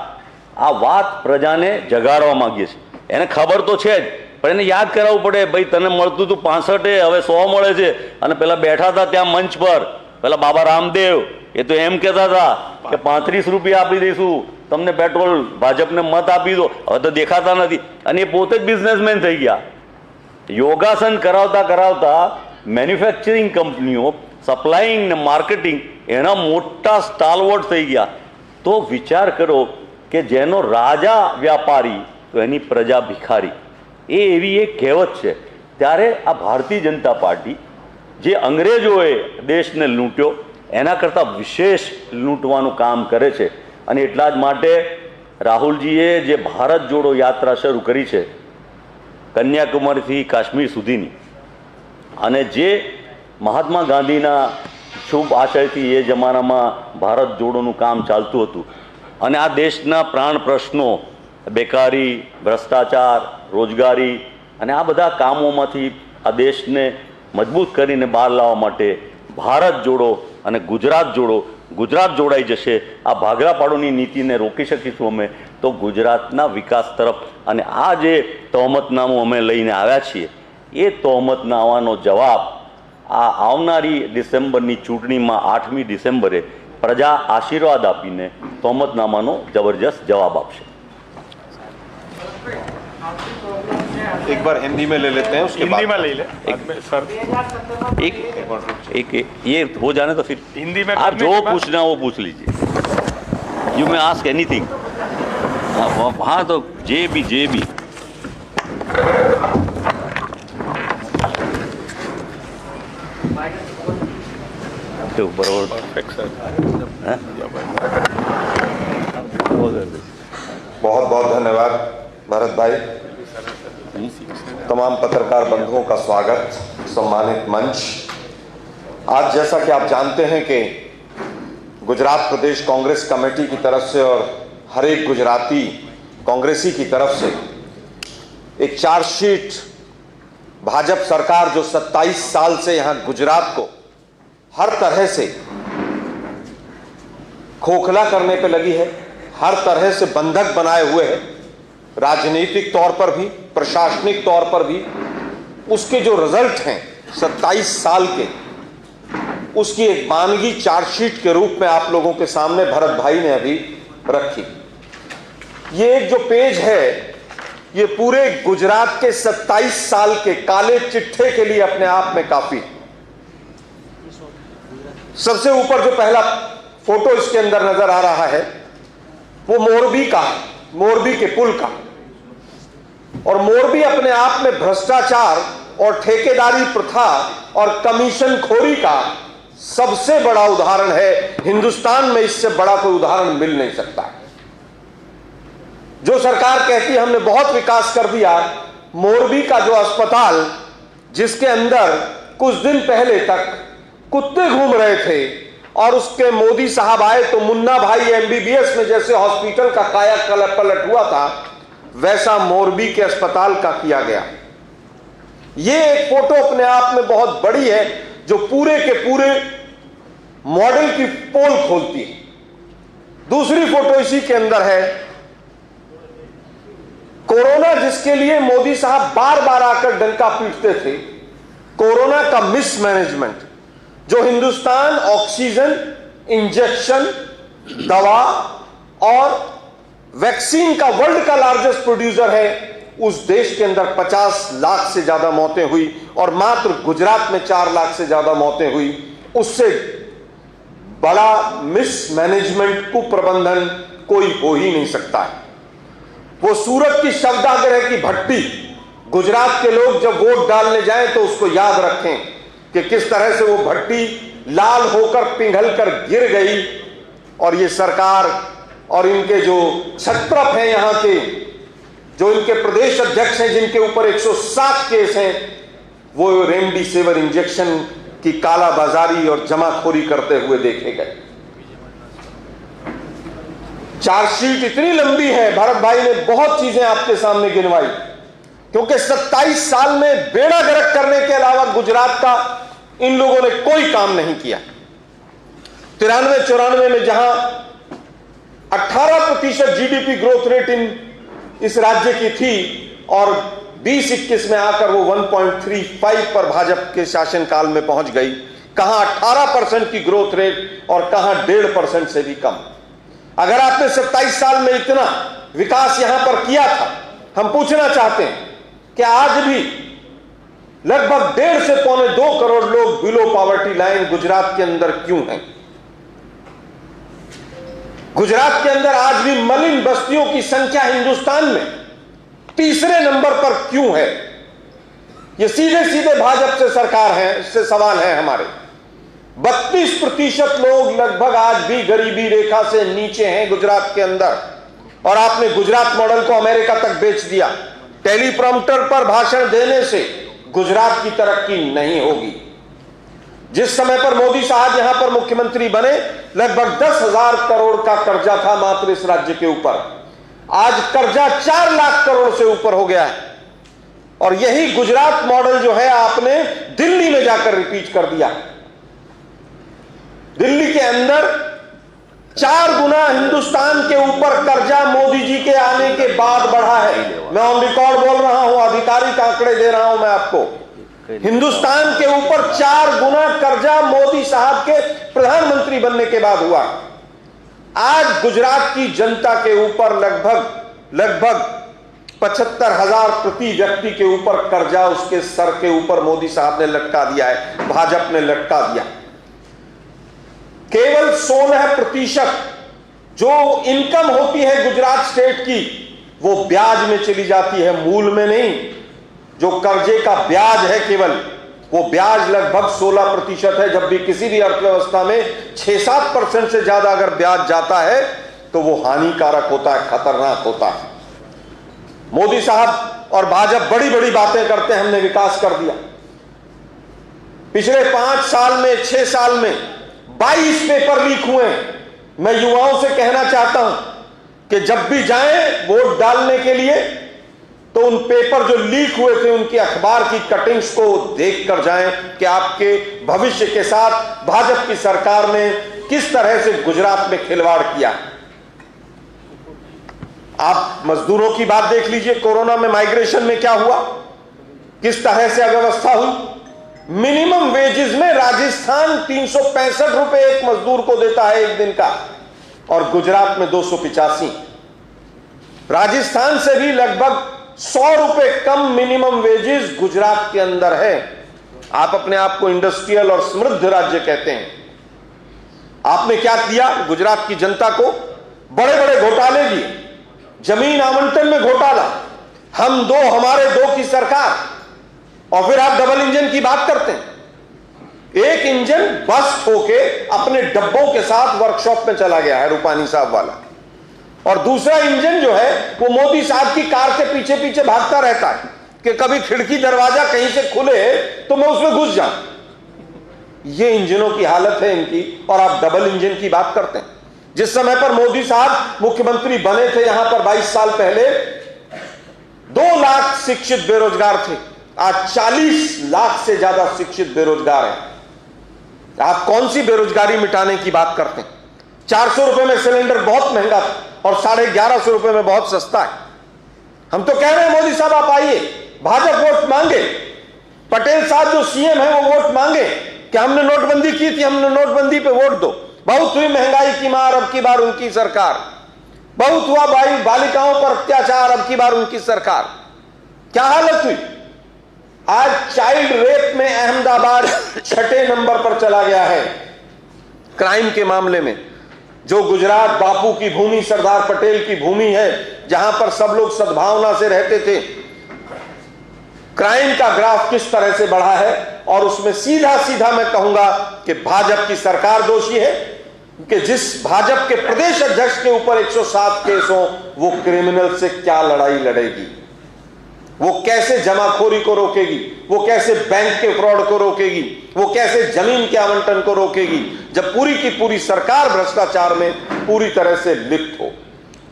આ વાત પ્રજાને જગાડવા માગીએ છીએ. એને ખબર તો છે જ, પણ એને યાદ કરાવવું પડે, ભાઈ તને મળતું હતું 65, હવે 100 મળે છે. અને પેલા બેઠા હતા ત્યાં મંચ પર, પેલા બાબા રામદેવ, એ તો એમ કહેતા હતા કે 35 રૂપિયા આપી દઈશું તમને પેટ્રોલ, ભાજપને મત આપી દો. હવે તો દેખાતા નથી અને એ પોતે જ બિઝનેસમેન થઈ ગયા. યોગાસન કરાવતા કરાવતા મેન્યુફેક્ચરિંગ કંપનીઓ, સપ્લાયિંગ ને માર્કેટિંગ એના મોટા સ્ટાલવર્ટ થઈ ગયા. તો વિચાર કરો કે જેનો રાજા વ્યાપારી તો એની પ્રજા ભિખારી, એ એવી એક કહેવત છે. ત્યારે આ ભારતીય જનતા પાર્ટી જે અંગ્રેજોએ દેશને લૂંટ્યો એના કરતાં વિશેષ લૂંટવાનું કામ કરે છે. અને એટલા જ માટે રાહુલજીએ જે ભારત જોડો યાત્રા શરૂ કરી છે કન્યાકુમારીથી કાશ્મીર સુધીની, અને જે મહાત્મા ગાંધીના શુભ આશયથી એ જમાનામાં ભારત જોડોનું કામ ચાલતું હતું, અને આ દેશના પ્રાણ પ્રશ્નો બેકારી, ભ્રષ્ટાચાર, રોજગારી અને આ બધા કામોમાંથી આ દેશને મજબૂત કરીને બહાર લાવવા માટે ભારત જોડો અને ગુજરાત જોડો, ગુજરાત જોડાઈ જશે. આ ભાગલા પાડોની નીતિને રોકી શકીશું અમે તો ગુજરાતના વિકાસ તરફ. અને આ જે તહોમતનામું અમે લઈને આવ્યા છીએ એ તહોમતનામાનો જવાબ આ આવનારી ડિસેમ્બરની ચૂંટણીમાં 8મી ડિસેમ્બરે પ્રજા આશીર્વાદ આપીને તહોમતનામાનો જબરજસ્ત જવાબ આપશે. एक बार हिंदी में ले लेते हैं, उसके हिंदी बाद में ले ले बाद में सर, एक ये हो जाने तो फिर हिंदी में आप करने जो के बाद- पूछना वो पूछ लीजिए. You may ask anything. हाँ तो जे भी तो बराबर परफेक्ट सर. हैं? बहुत बहुत धन्यवाद भरत भाई. तमाम पत्रकार बंधुओं का स्वागत. सम्मानित मंच, आज जैसा कि आप जानते हैं कि गुजरात प्रदेश कांग्रेस कमेटी की तरफ से और हर एक गुजराती कांग्रेसी की तरफ से एक चार्जशीट भाजपा सरकार जो 27 साल से यहाँ गुजरात को हर तरह से खोखला करने पे लगी है, हर तरह से बंधक बनाए हुए है, राजनीतिक तौर पर भी, प्रशासनिक तौर पर भी. उसके जो रिजल्ट हैं 27 साल के, उसकी एक मानगी चार्जशीट के रूप में आप लोगों के सामने भरत भाई ने अभी रखी. ये एक जो पेज है ये पूरे गुजरात के 27 साल के काले चिट्ठे के लिए अपने आप में काफी. सबसे ऊपर जो पहला फोटो इसके अंदर नजर आ रहा है वो मोरबी का है, मोरबी के पुल का. और मोरबी अपने आप में भ्रष्टाचार और ठेकेदारी प्रथा और कमीशन खोरी का सबसे बड़ा उदाहरण है. हिंदुस्तान में इससे बड़ा कोई उदाहरण मिल नहीं सकता. जो सरकार कहती है हमने बहुत विकास कर दिया, मोरबी का जो अस्पताल जिसके अंदर कुछ दिन पहले तक कुत्ते घूम रहे थे और उसके मोदी साहब आए तो मुन्ना भाई एमबीबीएस में जैसे हॉस्पिटल का काया पलट हुआ था, वैसा मोरबी के अस्पताल का किया गया. ये एक फोटो अपने आप में बहुत बड़ी है जो पूरे के पूरे मॉडल की पोल खोलती है. दूसरी फोटो इसी के अंदर है, कोरोना जिसके लिए मोदी साहब बार बार आकर डंका पीटते थे, कोरोना का मिसमैनेजमेंट. जो हिंदुस्तान ऑक्सीजन, इंजेक्शन, दवा और वैक्सीन का वर्ल्ड का लार्जेस्ट प्रोड्यूसर है, उस देश के अंदर 50 लाख से ज्यादा मौतें हुई और मात्र गुजरात में 4 लाख से ज्यादा मौतें हुई. उससे बड़ा मिसमैनेजमेंट, कुप्रबंधन कोई हो ही नहीं सकता है. वो सूरत की शवदाह की भट्टी, गुजरात के लोग जब वोट डालने जाएं तो उसको याद रखें कि किस तरह से वो भट्टी लाल होकर पिघल कर गिर गई. और ये सरकार और इनके जो छत्रप हैं यहाँ के, जो इनके प्रदेश अध्यक्ष हैं जिनके ऊपर 107 केस हैं, वो रेमडेसिविर इंजेक्शन की कालाबाजारी और जमाखोरी करते हुए देखे गए. चार्जशीट इतनी लंबी है, भरत भाई ने बहुत चीजें आपके सामने गिनवाई, क्योंकि 27 साल में बेड़ा गर्क करने के अलावा गुजरात का इन लोगों ने कोई काम नहीं किया. 93-94 में जहां 18% जीडीपी ग्रोथ रेट इस राज्य की थी और 20-21 में आकर वो 1.35 पर भाजपा के शासनकाल में पहुंच गई. कहां 18% की ग्रोथ रेट और कहां 1.5% से भी कम. अगर आपने 27 साल में इतना विकास यहां पर किया था, हम पूछना चाहते हैं कि आज भी लगभग 1.5 से 2.25 करोड़ लोग बिलो पॉवर्टी लाइन गुजरात के अंदर क्यों हैं? गुजरात के अंदर आज भी मलिन बस्तियों की संख्या हिंदुस्तान में तीसरे नंबर पर क्यों है? ये सीधे सीधे भाजपा से सरकार है, इससे सवाल है हमारे। 32% लोग लगभग आज भी गरीबी रेखा से नीचे हैं गुजरात के अंदर, और आपने गुजरात मॉडल को अमेरिका तक बेच दिया। टेलीप्रॉम्प्टर पर भाषण देने से गुजरात की तरक्की नहीं होगी। जिस समय पर मोदी साहब यहां पर मुख्यमंत्री बने, लगभग 10,000 करोड़ का कर्जा था मात्र इस राज्य के ऊपर। आज कर्जा 4 लाख करोड़ से ऊपर हो गया है, और यही गुजरात मॉडल जो है आपने दिल्ली में जाकर रिपीट कर दिया। दिल्ली के अंदर 4 गुना हिंदुस्तान के ऊपर कर्जा मोदी जी के आने के बाद बढ़ा है। मैं ऑन रिकॉर्ड बोल रहा हूं, आधिकारिक आंकड़े दे रहा हूं मैं आपको। हिंदुस्तान के ऊपर 4 गुना कर्जा मोदी साहब के प्रधानमंत्री बनने के बाद हुआ। आज गुजरात की जनता के ऊपर लगभग 75,000 प्रति व्यक्ति के ऊपर कर्जा उसके सर के ऊपर मोदी साहब ने लटका दिया है, भाजपा ने लटका दिया। केवल 16% जो इनकम होती है गुजरात स्टेट की, वो ब्याज में चली जाती है, मूल में नहीं। जो कर्जे का ब्याज है केवल, वो ब्याज लगभग 16% है। जब भी किसी भी अर्थव्यवस्था में 6-7% से ज्यादा अगर ब्याज जाता है तो वो हानिकारक होता है, खतरनाक होता है। मोदी साहब और भाजपा बड़ी बड़ी बातें करते हैं, हमने विकास कर दिया। पिछले 5 साल में 6 साल में 22 पेपर लीक हुए हैं। मैं युवाओं से कहना चाहता हूं कि जब भी जाएं वोट डालने के लिए, तो उन पेपर जो लीक हुए थे उनकी अखबार की कटिंग्स को देखकर जाएं कि आपके भविष्य के साथ भाजपा की सरकार ने किस तरह से गुजरात में खिलवाड़ किया। आप मजदूरों की बात देख लीजिए, कोरोना में माइग्रेशन में क्या हुआ, किस तरह से अव्यवस्था हुई। मिनिमम वेजेस में राजस्थान 365 रुपए एक मजदूर को देता है एक दिन का, और गुजरात में 285। राजस्थान से भी लगभग 100 रुपए कम मिनिमम वेजेस गुजरात के अंदर है। आप अपने आप को इंडस्ट्रियल और समृद्ध राज्य कहते हैं। आपने क्या किया? गुजरात की जनता को बड़े बड़े घोटाले दिए, जमीन आवंटन में घोटाला, हम दो हमारे दो की सरकार, और फिर आप डबल इंजन की बात करते हैं। एक इंजन बस्ट होके अपने डब्बों के साथ वर्कशॉप में चला गया है, रूपानी साहब वाला, और दूसरा इंजन जो है वो मोदी साहब की कार के पीछे पीछे भागता रहता है कि कभी खिड़की दरवाजा कहीं से खुले तो मैं उसमें घुस जाऊं। ये इंजनों की हालत है इनकी, और आप डबल इंजन की बात करते हैं। जिस समय पर मोदी साहब मुख्यमंत्री बने थे यहां पर 22 साल पहले, 2 लाख शिक्षित बेरोजगार थे। आज 40 लाख से ज्यादा शिक्षित बेरोजगार हैं। आप कौन सी बेरोजगारी मिटाने की बात करते हैं? 400 रुपए में सिलेंडर बहुत महंगा था और 1150 रुपए में बहुत सस्ता है। हम तो कह रहे हैं मोदी साहब आप आइए, भाजपा वोट मांगे, पटेल साहब जो सीएम है वो वोट मांगे कि हमने नोटबंदी की थी, हमने नोटबंदी पे वोट दो। बहुत हुई महंगाई की मार, अब की बार उनकी सरकार। बहुत हुआ भाई बालिकाओं पर अत्याचार, अब की बार उनकी सरकार। क्या हालत हुई? आज चाइल्ड रेप में अहमदाबाद 6ठे नंबर पर चला गया है क्राइम के मामले में। जो गुजरात बापू की भूमि, सरदार पटेल की भूमि है, जहां पर सब लोग सद्भावना से रहते थे, क्राइम का ग्राफ किस तरह से बढ़ा है। और उसमें सीधा सीधा मैं कहूंगा कि भाजपा की सरकार दोषी है कि जिस भाजपा के प्रदेश अध्यक्ष के ऊपर 107 केस हो, वो क्रिमिनल से क्या लड़ाई लड़ेगी? वो कैसे जमाखोरी को रोकेगी? वो कैसे बैंक के फ्रॉड को रोकेगी? वो कैसे जमीन के आवंटन को रोकेगी, जब पूरी की पूरी सरकार भ्रष्टाचार में पूरी तरह से लिप्त हो?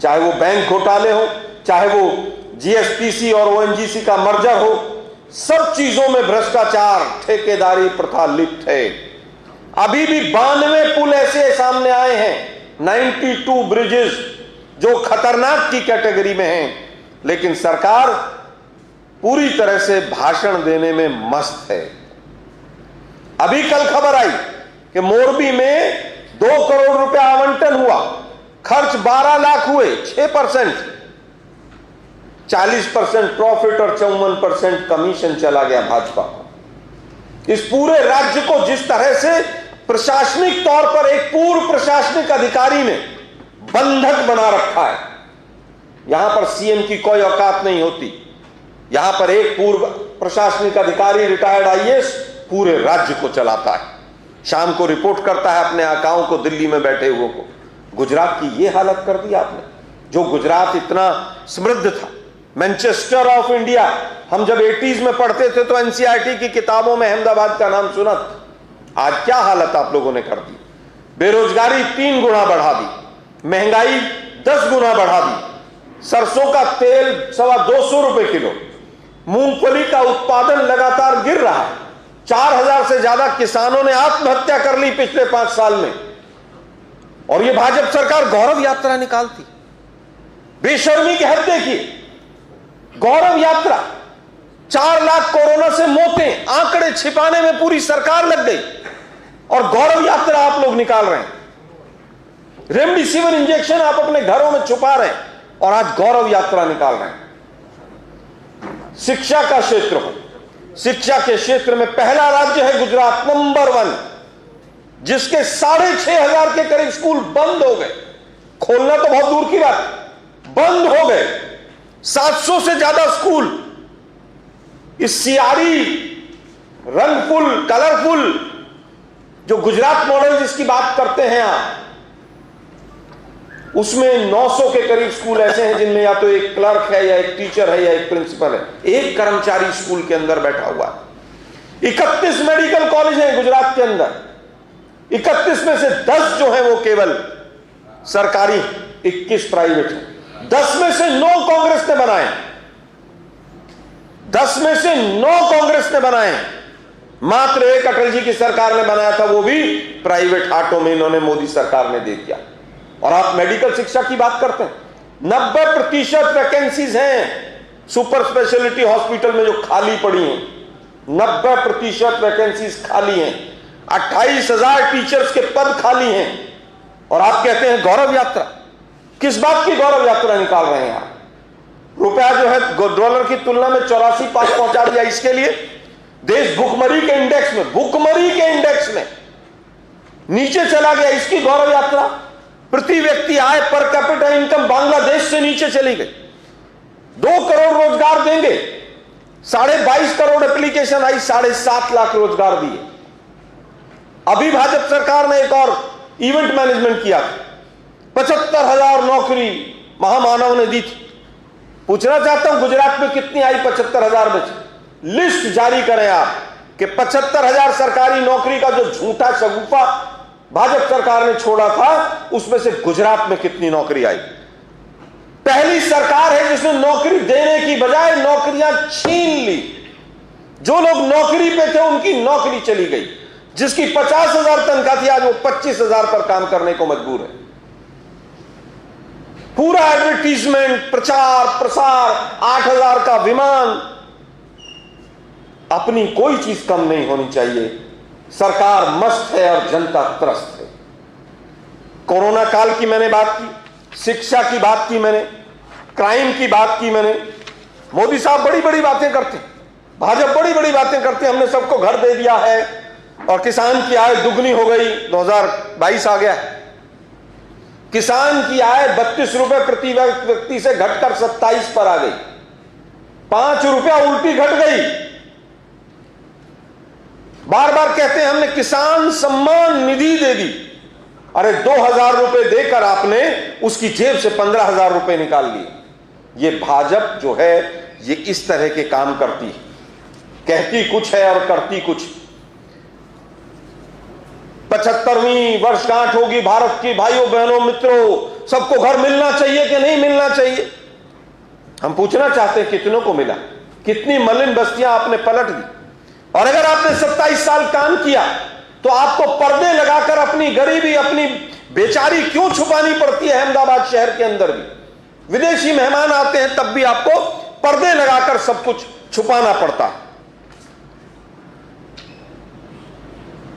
चाहे वो बैंक घोटाले हो, चाहे वो जीएसटीसी और ओएनजीसी का मर्जर हो, सब चीजों में भ्रष्टाचार, ठेकेदारी प्रथा लिप्त है। अभी भी 92 पुल ऐसे सामने आए हैं, 92 ब्रिजेस जो खतरनाक की कैटेगरी में हैं, लेकिन सरकार पूरी तरह से भाषण देने में मस्त है। अभी कल खबर आई कि मोरबी में 2 करोड़ रुपया आवंटन हुआ, खर्च 12 लाख हुए, 6%, 40% प्रॉफिट और 54% कमीशन चला गया भाजपा को। इस पूरे राज्य को जिस तरह से प्रशासनिक तौर पर एक पूर्व प्रशासनिक अधिकारी ने बंधक बना रखा है, यहां पर सीएम की कोई औकात नहीं होती। यहां पर एक पूर्व प्रशासनिक अधिकारी रिटायर्ड आईएएस पूरे राज्य को चलाता है, शाम को रिपोर्ट करता है अपने आकाओं को, दिल्ली में बैठे हुए को। गुजरात की यह हालत कर दी आपने, जो गुजरात इतना समृद्ध था, मैनचेस्टर ऑफ इंडिया। हम जब 80s में पढ़ते थे तो एनसीईआरटी की किताबों में अहमदाबाद का नाम सुना था। आज क्या हालत आप लोगों ने कर दी। बेरोजगारी 3 गुना बढ़ा दी, महंगाई 10 गुना बढ़ा दी, सरसों का तेल 225 रुपए किलो, मूंगफली का उत्पादन लगातार गिर रहा है। 4000 से ज्यादा किसानों ने आत्महत्या कर ली पिछले 5 साल में, और यह भाजपा सरकार गौरव यात्रा निकालती। बेशर्मी की हद देखिए, गौरव यात्रा, 4 लाख कोरोना से मौतें, आंकड़े छिपाने में पूरी सरकार लग गई, और गौरव यात्रा आप लोग निकाल रहे हैं। रेमडेसिविर इंजेक्शन आप अपने घरों में छुपा रहे हैं, और आज गौरव यात्रा निकाल रहे हैं। शिक्षा का क्षेत्र हो, शिक्षा के क्षेत्र में पहला राज्य है गुजरात, नंबर 1, जिसके 6500 के करीब स्कूल बंद हो गए। खोलना तो बहुत दूर की बात, बंद हो गए। 700 से ज्यादा स्कूल इस सियारी, रंगफुल, कलरफुल जो गुजरात मॉडल जिसकी बात करते हैं आप, उसमें 900 के करीब स्कूल ऐसे हैं जिनमें या तो एक क्लर्क है, या एक टीचर है, या एक प्रिंसिपल है, एक कर्मचारी स्कूल के अंदर बैठा हुआ है। 31 मेडिकल कॉलेज हैं गुजरात के अंदर, 31 में से 10 जो है वो केवल सरकारी, 21 प्राइवेट है। 10 में से 9 कांग्रेस ने बनाए, 10 में से 9 कांग्रेस ने बनाए। मात्र एक अटल जी की सरकार ने बनाया था, वो भी प्राइवेट हाटों में इन्होंने, मोदी सरकार ने दे दिया। और आप मेडिकल शिक्षा की बात करते हैं, 90% वैकेंसीज हैं सुपर स्पेशलिटी हॉस्पिटल में जो खाली पड़ी हैं, 90% वैकेंसीज खाली हैं, 28,000 टीचर्स के पद खाली हैं, और आप कहते हैं गौरव यात्रा। किस बात की गौरव यात्रा निकाल रहे हैं आप? रुपया जो है डॉलर की तुलना में 84 पास पहुंचा दिया, इसके लिए देश भुखमरी के इंडेक्स में, भुखमरी के इंडेक्स में नीचे चला गया, इसकी गौरव यात्रा। प्रति व्यक्ति आय, पर कैपिटा इनकम बांग्लादेश से नीचे चली गई। 2 करोड़ रोजगार देंगे, 22.5 करोड़ एप्लीकेशन आई, 7.5 लाख रोजगार दिए। अभी भाजपा सरकार ने एक और इवेंट मैनेजमेंट किया, 75,000 नौकरी महामानव ने दी थी। पूछना चाहता हूं गुजरात में कितनी आई 75,000 में से? लिस्ट जारी करें आप कि 75,000 सरकारी नौकरी का जो झूठा शगुफा भाजपा सरकार ने छोड़ा था, उसमें से गुजरात में कितनी नौकरी आई। पहली सरकार है जिसने नौकरी देने की बजाय नौकरियां छीन ली। जो लोग नौकरी पे थे उनकी नौकरी चली गई। जिसकी 50,000 तनख्वाह थी, आज वो 25,000 पर काम करने को मजबूर है। पूरा एडवर्टीजमेंट, प्रचार प्रसार, 8,000 का विमान। अपनी कोई चीज कम नहीं होनी चाहिए। सरकार मस्त है और जनता त्रस्त है। कोरोना काल की मैंने बात की, शिक्षा की बात की मैंने, क्राइम की बात की मैंने। मोदी साहब बड़ी बड़ी बातें करते, भाजपा बड़ी बड़ी बातें करते, हमने सबको घर दे दिया है और किसान की आय दुगनी हो गई। 2022 आ गया, किसान की आय 32 रुपए प्रति व्यक्ति से घटकर 27 पर आ गई। 5 रुपया उल्टी घट गई। बार बार कहते हैं हमने किसान सम्मान निधि दे दी। अरे 2,000 रुपए देकर आपने उसकी जेब से 15,000 रुपए निकाल लिए। ये भाजपा जो है ये इस तरह के काम करती है, कहती कुछ है और करती कुछ। 75वीं वर्षगांठ होगी भारत की, भाइयों बहनों मित्रों, सबको घर मिलना चाहिए कि नहीं मिलना चाहिए? हम पूछना चाहते हैं कितनों को मिला? कितनी मलिन बस्तियां आपने पलट दी? और अगर आपने 27 साल काम किया तो आपको पर्दे लगाकर अपनी गरीबी, अपनी बेचारी क्यों छुपानी पड़ती है? अहमदाबाद शहर के अंदर भी विदेशी मेहमान आते हैं तब भी आपको पर्दे लगाकर सब कुछ छुपाना पड़ता है।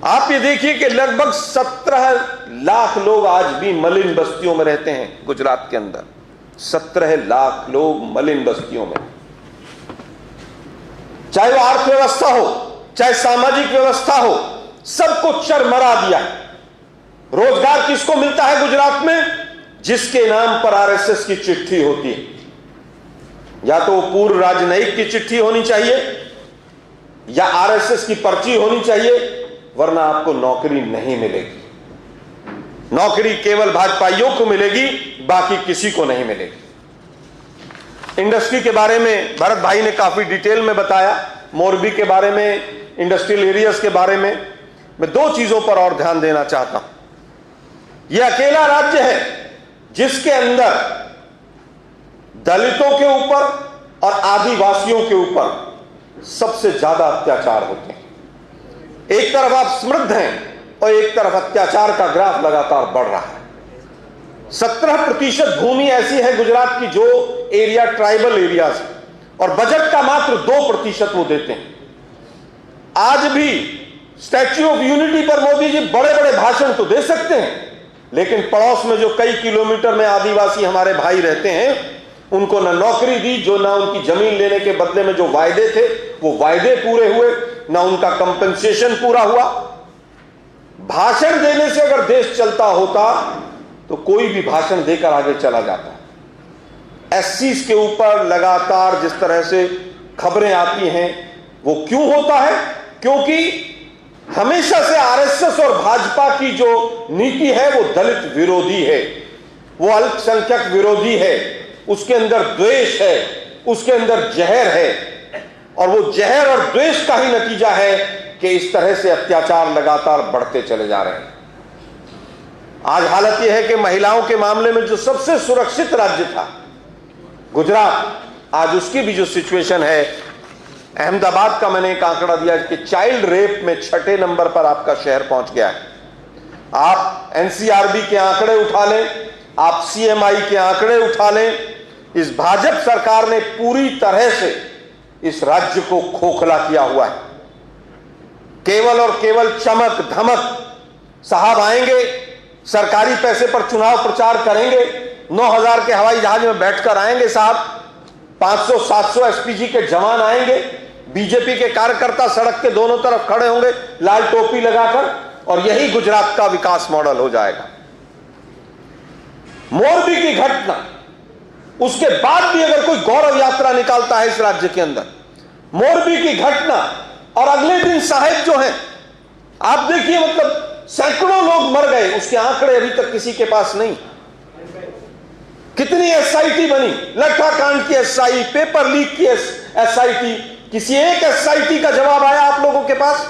आप ये देखिए कि लगभग 17 लाख लोग आज भी मलिन बस्तियों में रहते हैं गुजरात के अंदर। 17 लाख लोग मलिन बस्तियों में। चाहे वो अर्थव्यवस्था हो, चाहे सामाजिक व्यवस्था हो, सबको चरमरा दिया। रोजगार किसको मिलता है गुजरात में? जिसके नाम पर आरएसएस की चिट्ठी होती है। या तो वो पूर्व राजनयिक की चिट्ठी होनी चाहिए या आरएसएस की पर्ची होनी चाहिए, वरना आपको नौकरी नहीं मिलेगी। नौकरी केवल भाजपाइयों को मिलेगी, बाकी किसी को नहीं मिलेगी। इंडस्ट्री के बारे में भरत भाई ने काफी डिटेल में बताया, मोरबी के बारे में, इंडस्ट्रियल एरियाज के बारे में। मैं दो चीजों पर और ध्यान देना चाहता हूं। यह अकेला राज्य है जिसके अंदर दलितों के ऊपर और आदिवासियों के ऊपर सबसे ज्यादा अत्याचार होते हैं। एक तरफ आप समृद्ध हैं और एक तरफ अत्याचार का ग्राफ लगातार बढ़ रहा है। 17% भूमि ऐसी है गुजरात की जो एरिया ट्राइबल एरियाज है, और बजट का मात्र 2% वो देते हैं। आज भी स्टैच्यू ऑफ यूनिटी पर मोदी जी बड़े बड़े भाषण तो दे सकते हैं, लेकिन पड़ोस में जो कई किलोमीटर में आदिवासी हमारे भाई रहते हैं, उनको न नौकरी दी, जो ना उनकी जमीन लेने के बदले में जो वायदे थे वो वायदे पूरे हुए, ना उनका कंपनसेशन पूरा हुआ। भाषण देने से अगर देश चलता होता तो कोई भी भाषण देकर आगे चला जाता। एससीज के ऊपर लगातार जिस तरह से खबरें आती हैं, वो क्यों होता है? क्योंकि हमेशा से आरएसएस और भाजपा की जो नीति है वो दलित विरोधी है, वो अल्पसंख्यक विरोधी है, उसके अंदर द्वेष है, उसके अंदर जहर है, और वो जहर और द्वेष का ही नतीजा है कि इस तरह से अत्याचार लगातार बढ़ते चले जा रहे हैं। आज हालत यह है कि महिलाओं के मामले में जो सबसे सुरक्षित राज्य था गुजरात, आज उसकी भी जो सिचुएशन है, अहमदाबाद का मैंने एक आंकड़ा दिया कि चाइल्ड रेप में 6 नंबर पर आपका शहर पहुंच गया है। आप एनसीआरबी के आंकड़े उठा लें, आप सीएमआई के आंकड़े उठा लें, इस भाजपा सरकार ने पूरी तरह से इस राज्य को खोखला किया हुआ है। केवल और केवल चमक धमक, साहब आएंगे सरकारी पैसे पर चुनाव प्रचार करेंगे, 9000 के हवाई जहाज में बैठकर आएंगे साहब, 500-700 एसपीजी के जवान आएंगे, बीजेपी के कार्यकर्ता सड़क के दोनों तरफ खड़े होंगे लाल टोपी लगाकर, और यही गुजरात का विकास मॉडल हो जाएगा। मोरबी की घटना, उसके बाद भी अगर कोई गौरव यात्रा निकालता है इस राज्य के अंदर, मोरबी की घटना, और अगले दिन साहेब जो है, आप देखिए, मतलब सैकड़ों लोग मर गए, उसके आंकड़े अभी तक किसी के पास नहीं। कितनी एसआईटी बनी, लट्ठा कांड की एसआई, पेपर लीक की एसआईटी, किसी एक एसआईटी का जवाब आया आप लोगों के पास?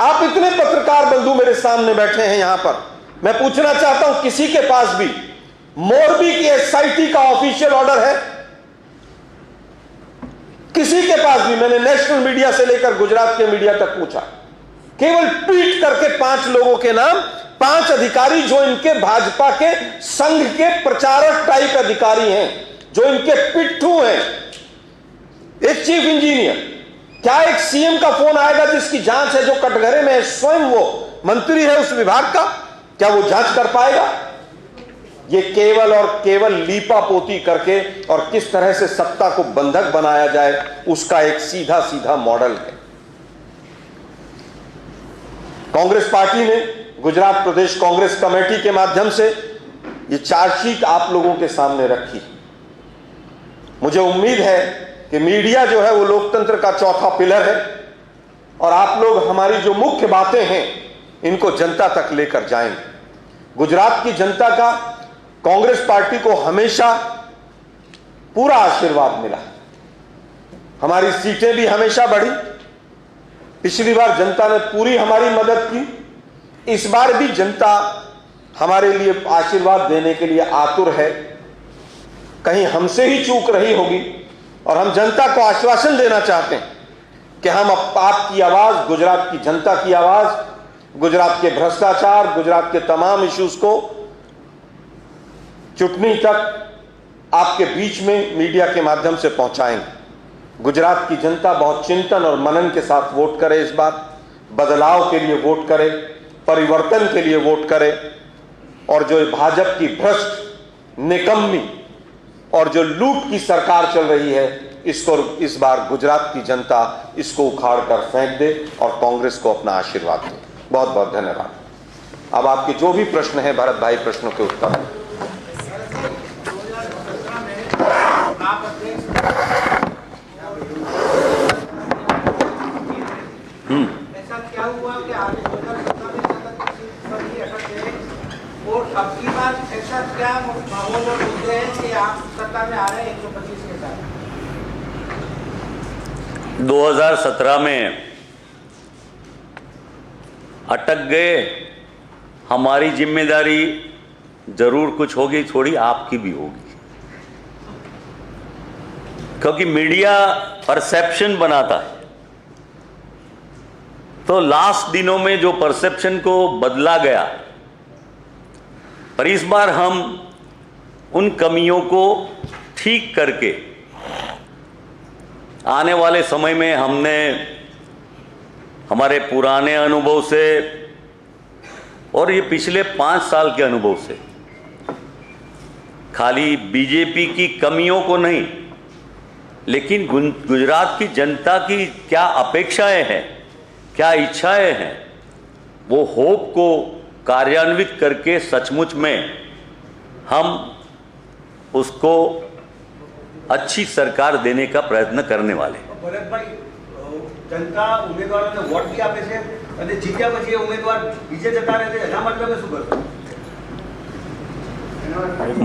आप इतने पत्रकार बंधु मेरे सामने बैठे हैं यहां पर, मैं पूछना चाहता हूं, किसी के पास भी मोरबी की एसआईटी का ऑफिशियल ऑर्डर है? किसी के पास भी? मैंने नेशनल मीडिया से लेकर गुजरात के मीडिया तक पूछा, केवल ट्वीट करके 5 लोगों के नाम, 5 अधिकारी जो इनके भाजपा के संघ के प्रचारक टाइप अधिकारी हैं, जो इनके पिट्ठू हैं। एक चीफ इंजीनियर, क्या एक सीएम का फोन आएगा जिसकी जांच है, जो कटघरे में है, स्वयं वो मंत्री है उस विभाग का, क्या वो जांच कर पाएगा? ये केवल और केवल लीपापोती करके और किस तरह से सत्ता को बंधक बनाया जाए, उसका एक सीधा सीधा मॉडल है। कांग्रेस पार्टी ने गुजरात प्रदेश कांग्रेस कमेटी के माध्यम से ये चार्जशीट आप लोगों के सामने रखी। मुझे उम्मीद है कि मीडिया जो है वो लोकतंत्र का चौथा पिलर है, और आप लोग हमारी जो मुख्य बातें हैं इनको जनता तक लेकर जाएंगे। गुजरात की जनता का कांग्रेस पार्टी को हमेशा पूरा आशीर्वाद मिला, हमारी सीटें भी हमेशा बढ़ी। पिछली बार जनता ने पूरी हमारी मदद की, इस बार भी जनता हमारे लिए आशीर्वाद देने के लिए आतुर है। कहीं हमसे ही चूक रही होगी, और हम जनता को आश्वासन देना चाहते हैं कि हम आपकी आवाज, गुजरात की जनता की आवाज, गुजरात के भ्रष्टाचार, गुजरात के तमाम इश्यूज को चुटनी तक आपके बीच में मीडिया के माध्यम से पहुंचाएंगे। गुजरात की जनता बहुत चिंतन और मनन के साथ वोट करे, इस बार बदलाव के लिए वोट करे, परिवर्तन के लिए वोट करे, और जो भाजपा की भ्रष्ट, निकम्मी और जो लूट की सरकार चल रही है, इसको इस बार गुजरात की जनता इसको उखाड़ कर फेंक दे और कांग्रेस को अपना आशीर्वाद दे। बहुत बहुत धन्यवाद। अब आपके जो भी प्रश्न हैं भरत भाई, प्रश्नों के उत्तर हैं। ऐसा क्या हुआ कि आगे 2017 में पर ही अटक गए और अब की बार ऐसा क्या माहौल और मुद्दे हैं कि आप सत्ता में आ रहे हैं 125 के साथ? 2017 में अटक गए, हमारी जिम्मेदारी जरूर कुछ होगी, थोड़ी आपकी भी होगी, क्योंकि मीडिया परसेप्शन बनाता है। तो लास्ट दिनों में जो परसेप्शन को बदला गया, पर इस बार हम उन कमियों को ठीक करके आने वाले समय में हमने हमारे पुराने अनुभव से और ये पिछले 5 साल के अनुभव से खाली बीजेपी की कमियों को नहीं, लेकिन गुजरात की जनता की क्या अपेक्षाएं हैं, क्या इच्छाएं हैं, वो होप को कार्यान्वित करके सचमुच में हम उसको अच्छी सरकार देने का प्रयत्न करने वाले हैं। ભરતભાઈ, જનતા ઉમેદવારોને વોટ બી આપે છે અને જીત્યા પછી એ ઉમેદવાર બીજે જતા રહે છે, એના માટે તમે શું કરશો?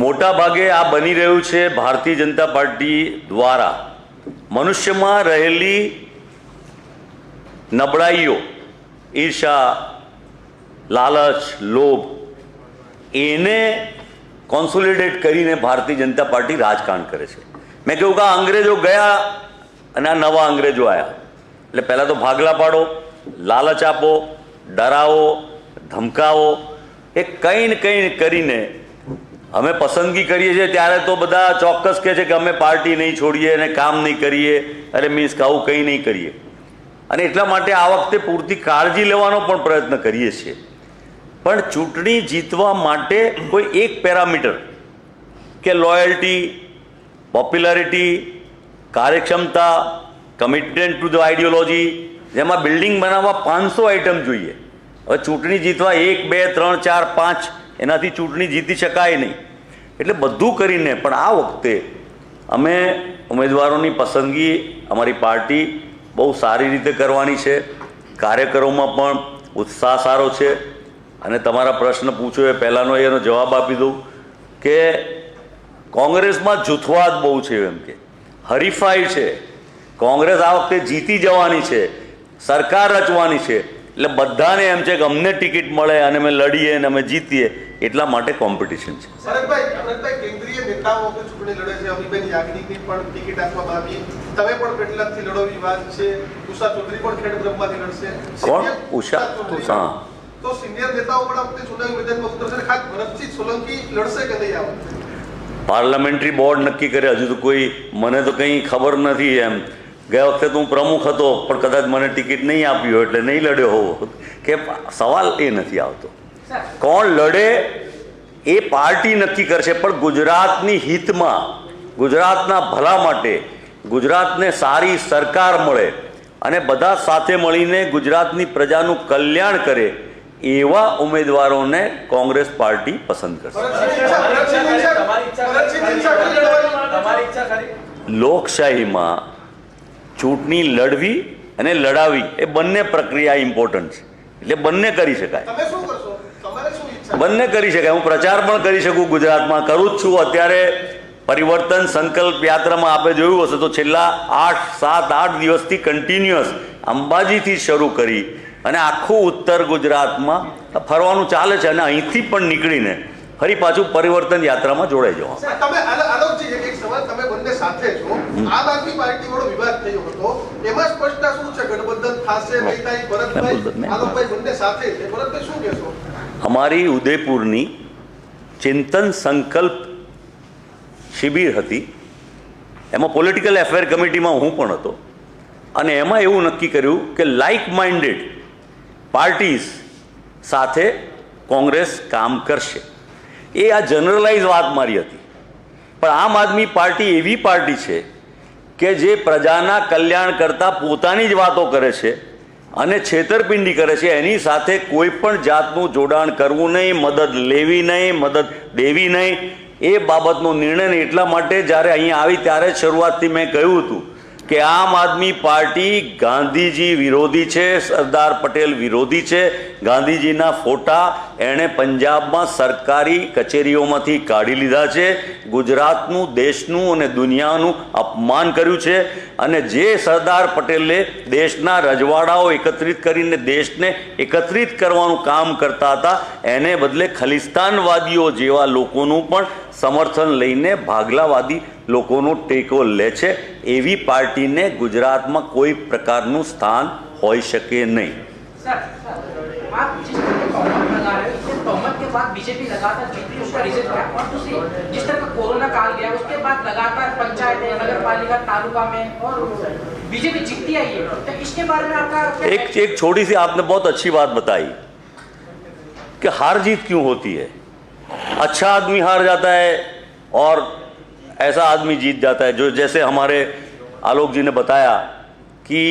મોટા ભાગે આ બની રહ્યું છે ભારતીય જનતા પાર્ટી દ્વારા મનુષ્યમાં રહેલી નબળાઈઓ, ઈર્ષા, લાલચ, લોભ, એને કોન્સોલિડેટ કરીને ભારતીય જનતા પાર્ટી રાજકારણ કરે છે। મેં કહ્યું કે અંગ્રેજો ગયા અને આ નવા અંગ્રેજો આવ્યા, એટલે પહેલાં તો ભાગલા પાડો, લાલચ આપો, ડરાવો, ધમકાવો, એ કંઈ ને કંઈ કરીને અમે પસંદગી કરીએ છીએ ત્યારે તો બધા ચોક્કસ કહે છે કે અમે પાર્ટી નહીં છોડીએ અને કામ નહીં કરીએ, એટલે મીન્સ કે આવું કંઈ નહીં કરીએ। અને એટલા માટે આ વખતે પૂરતી કાળજી લેવાનો પણ પ્રયત્ન કરીએ છીએ। પણ ચૂંટણી જીતવા માટે કોઈ એક પેરામીટર કે લોયલ્ટી, પોપ્યુલારિટી, કાર્યક્ષમતા, કમિટમેન્ટ ટુ ધ આઈડિયોલોજી, જેમાં બિલ્ડિંગ બનાવવા 500 આઇટમ જોઈએ। હવે ચૂંટણી જીતવા 1, 2, 3, 4, 5 એનાથી ચૂંટણી જીતી શકાય નહીં। એટલે બધું કરીને પણ આ વખતે અમે ઉમેદવારોની પસંદગી અમારી પાર્ટી બહુ સારી રીતે કરવાની છે। કાર્યકરોમાં પણ ઉત્સાહ સારો છે। અને તમારા પ્રશ્ન પૂછો એ પહેલાંનો એનો જવાબ આપી દઉં કે કોંગ્રેસમાં જૂથવાદ બહુ છે, એમ કે હરીફાઈ છે। કોંગ્રેસ આ વખતે જીતી જવાની છે, સરકાર રચવાની છે, એટલે બધાને એમ છે કે અમને ટિકિટ મળે અને અમે લડીએ અને અમે જીતીએ, એટલા માટે કોમ્પિટિશન છે। ભરતભાઈ, કેન્દ્રીય નેતાઓ વખતે ચૂંટણી લડે છે, અમીબેન યાજ્ઞિકની પણ ટિકિટ આપવામાં આવી, તમે પણ કેટલાકથી લડો વિવાદ છે, ઉષા ચૌધરી પણ ખેડ બ્રહ્માથી લડશે। કોણ? ઉષા? હા, તો સિનિયર નેતાઓ પણ આ વખતે ચુનાવી મેદાનમાં ઉતરશે, ખાસ ભરતસિંહ સોલંકી લડશે કે નહીં આ વખતે? પાર્લામેન્ટરી બોર્ડ નક્કી કરે, હજુ તો કોઈ મને તો કંઈ ખબર નથી। એમ ગયા વખતે તો હું પ્રમુખ હતો, પણ કદાચ મને ટિકિટ નહીં આપી હોય એટલે નહીં લડ્યો હોવો, કે સવાલ એ નથી આવતો। કોણ લડે એ પાર્ટી નક્કી કરશે, પણ ગુજરાતની હિતમાં, ગુજરાતના ભલા માટે, ગુજરાતને સારી સરકાર મળે અને બધા સાથે મળીને ગુજરાતની પ્રજાનું કલ્યાણ કરે એવા ઉમેદવારોને કોંગ્રેસ પાર્ટી પસંદ કરશે। લોકશાહીમાં ચૂંટણી લડવી અને લડાવી એ બંને પ્રક્રિયા ઇમ્પોર્ટન્ટ છે, એટલે બંને કરી શકાય, તમે શું કરશો? તમારે શું ઈચ્છા? બંને કરી શકાય। હું પ્રચાર પણ કરી શકું, ગુજરાતમાં કરું જ છું। અત્યારે પરિવર્તન સંકલ્પ યાત્રામાં આપણે જોયું હશે તો છેલ્લા 7-8 દિવસથી કન્ટિન્યુઅસ અંબાજીથી શરૂ કરી અને આખું ઉત્તર ગુજરાતમાં ફરવાનું ચાલે છે, અને અહીંથી પણ નીકળીને ફરી પાછું પરિવર્તન યાત્રામાં જોડાઈ જવા। તમે આલોકજી, એક સવાલ, તમે બંને સાથે છો, આમ આદમી પાર્ટી વાળો વિવાદ થયો હતો, એમાં સ્પષ્ટતા શું છે? ગઠબંધન થશે નહીં થાય? ભરતભાઈ, આલોકભાઈ બંને સાથે છે, ભરતભાઈ શું કહેશો? અમારી ઉદયપુરની ચિંતન સંકલ્પ શિબિર હતી, એમાં પોલિટિકલ એફેર કમિટીમાં હું પણ હતો, અને એમાં એવું નક્કી કર્યું કે લાઇક માઇન્ડેડ પાર્ટીઝ સાથે કોંગ્રેસ કામ કરશે। એ આ જનરલાઇઝ વાત મારી હતી, પણ આમ આદમી પાર્ટી એવી પાર્ટી છે કે જે પ્રજાના કલ્યાણ કરતાં પોતાની જ વાતો કરે છે અને છેતરપિંડી કરે છે। એની સાથે કોઈ પણ જાતનું જોડાણ કરવું નહીં, મદદ લેવી નહીં, મદદ દેવી નહીં, એ બાબતનો નિર્ણય નહીં। એટલા માટે જ્યારે અહીંયા આવી ત્યારે શરૂઆતથી મેં કહ્યું હતું કે આમ આદમી પાર્ટી ગાંધીજી વિરોધી છે, સરદાર પટેલ વિરોધી છે. ગાંધીજીના ફોટા એણે પંજાબમાં સરકારી કચેરીઓમાંથી કાઢી લીધા છે. ગુજરાતનું, દેશનું અને દુનિયાનું અપમાન કર્યું છે. અને જે સરદાર પટેલે દેશના રજવાડાઓ એકત્રિત કરીને દેશને એકત્રિત કરવાનું કામ કરતા હતા, એને બદલે ખલિસ્તાનવાદીઓ જેવા લોકોનું પણ સમર્થન લઈને ભાગલાવાદી લોકોનો ટેકો લે છે. એવી પાર્ટીને ગુજરાતમાં કોઈ પ્રકારનું સ્થાન હોઈ શકે નહીં. सर, आप जिस तरह का तोहमत लगा रहे हो, इस तोहमत के बाद बीजेपी लगातार जीती, उसका रीजन क्या है? और दूसरी, जिस तरह का कोरोना काल गया, उसके बाद लगातार पंचायतें, नगर पालिका, तालुका में और बीजेपी जीतती आई है, तो इसके बारे में आपका एक छोटी सी आपने बहुत अच्छी बात बताई कि हार जीत क्यों होती है. अच्छा आदमी हार जाता है और ऐसा आदमी जीत जाता है. जो जैसे हमारे आलोक जी ने बताया कि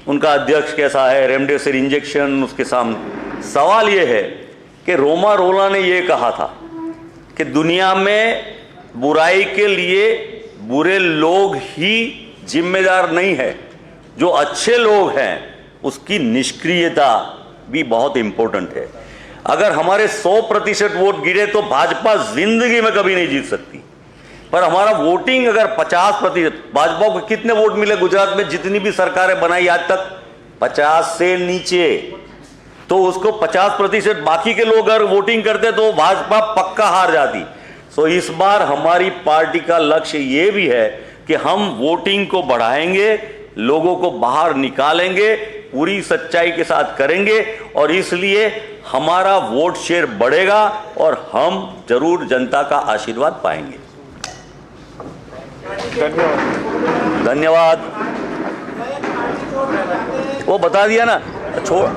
उनका अध्यक्ष कैसा है, रेमडेसिविर इंजेक्शन उसके सामने. सवाल ये है कि रोमा रोला ने ये कहा था कि दुनिया में बुराई के लिए बुरे लोग ही जिम्मेदार नहीं है, जो अच्छे लोग हैं उसकी निष्क्रियता भी बहुत इंपॉर्टेंट है. अगर हमारे 100% वोट गिरे तो भाजपा जिंदगी में कभी नहीं जीत सकती. पर हमारा वोटिंग अगर 50%, भाजपा को कितने वोट मिले गुजरात में जितनी भी सरकारें बनाई आज तक? 50 से नीचे. तो उसको 50% बाकी के लोग अगर वोटिंग करते तो भाजपा पक्का हार जाती. सो इस बार हमारी पार्टी का लक्ष्य ये भी है कि हम वोटिंग को बढ़ाएंगे, लोगों को बाहर निकालेंगे, पूरी सच्चाई के साथ करेंगे और इसलिए हमारा वोट शेयर बढ़ेगा और हम जरूर जनता का आशीर्वाद पाएंगे. धन्यवाद. वो बता दिया ना. छोड़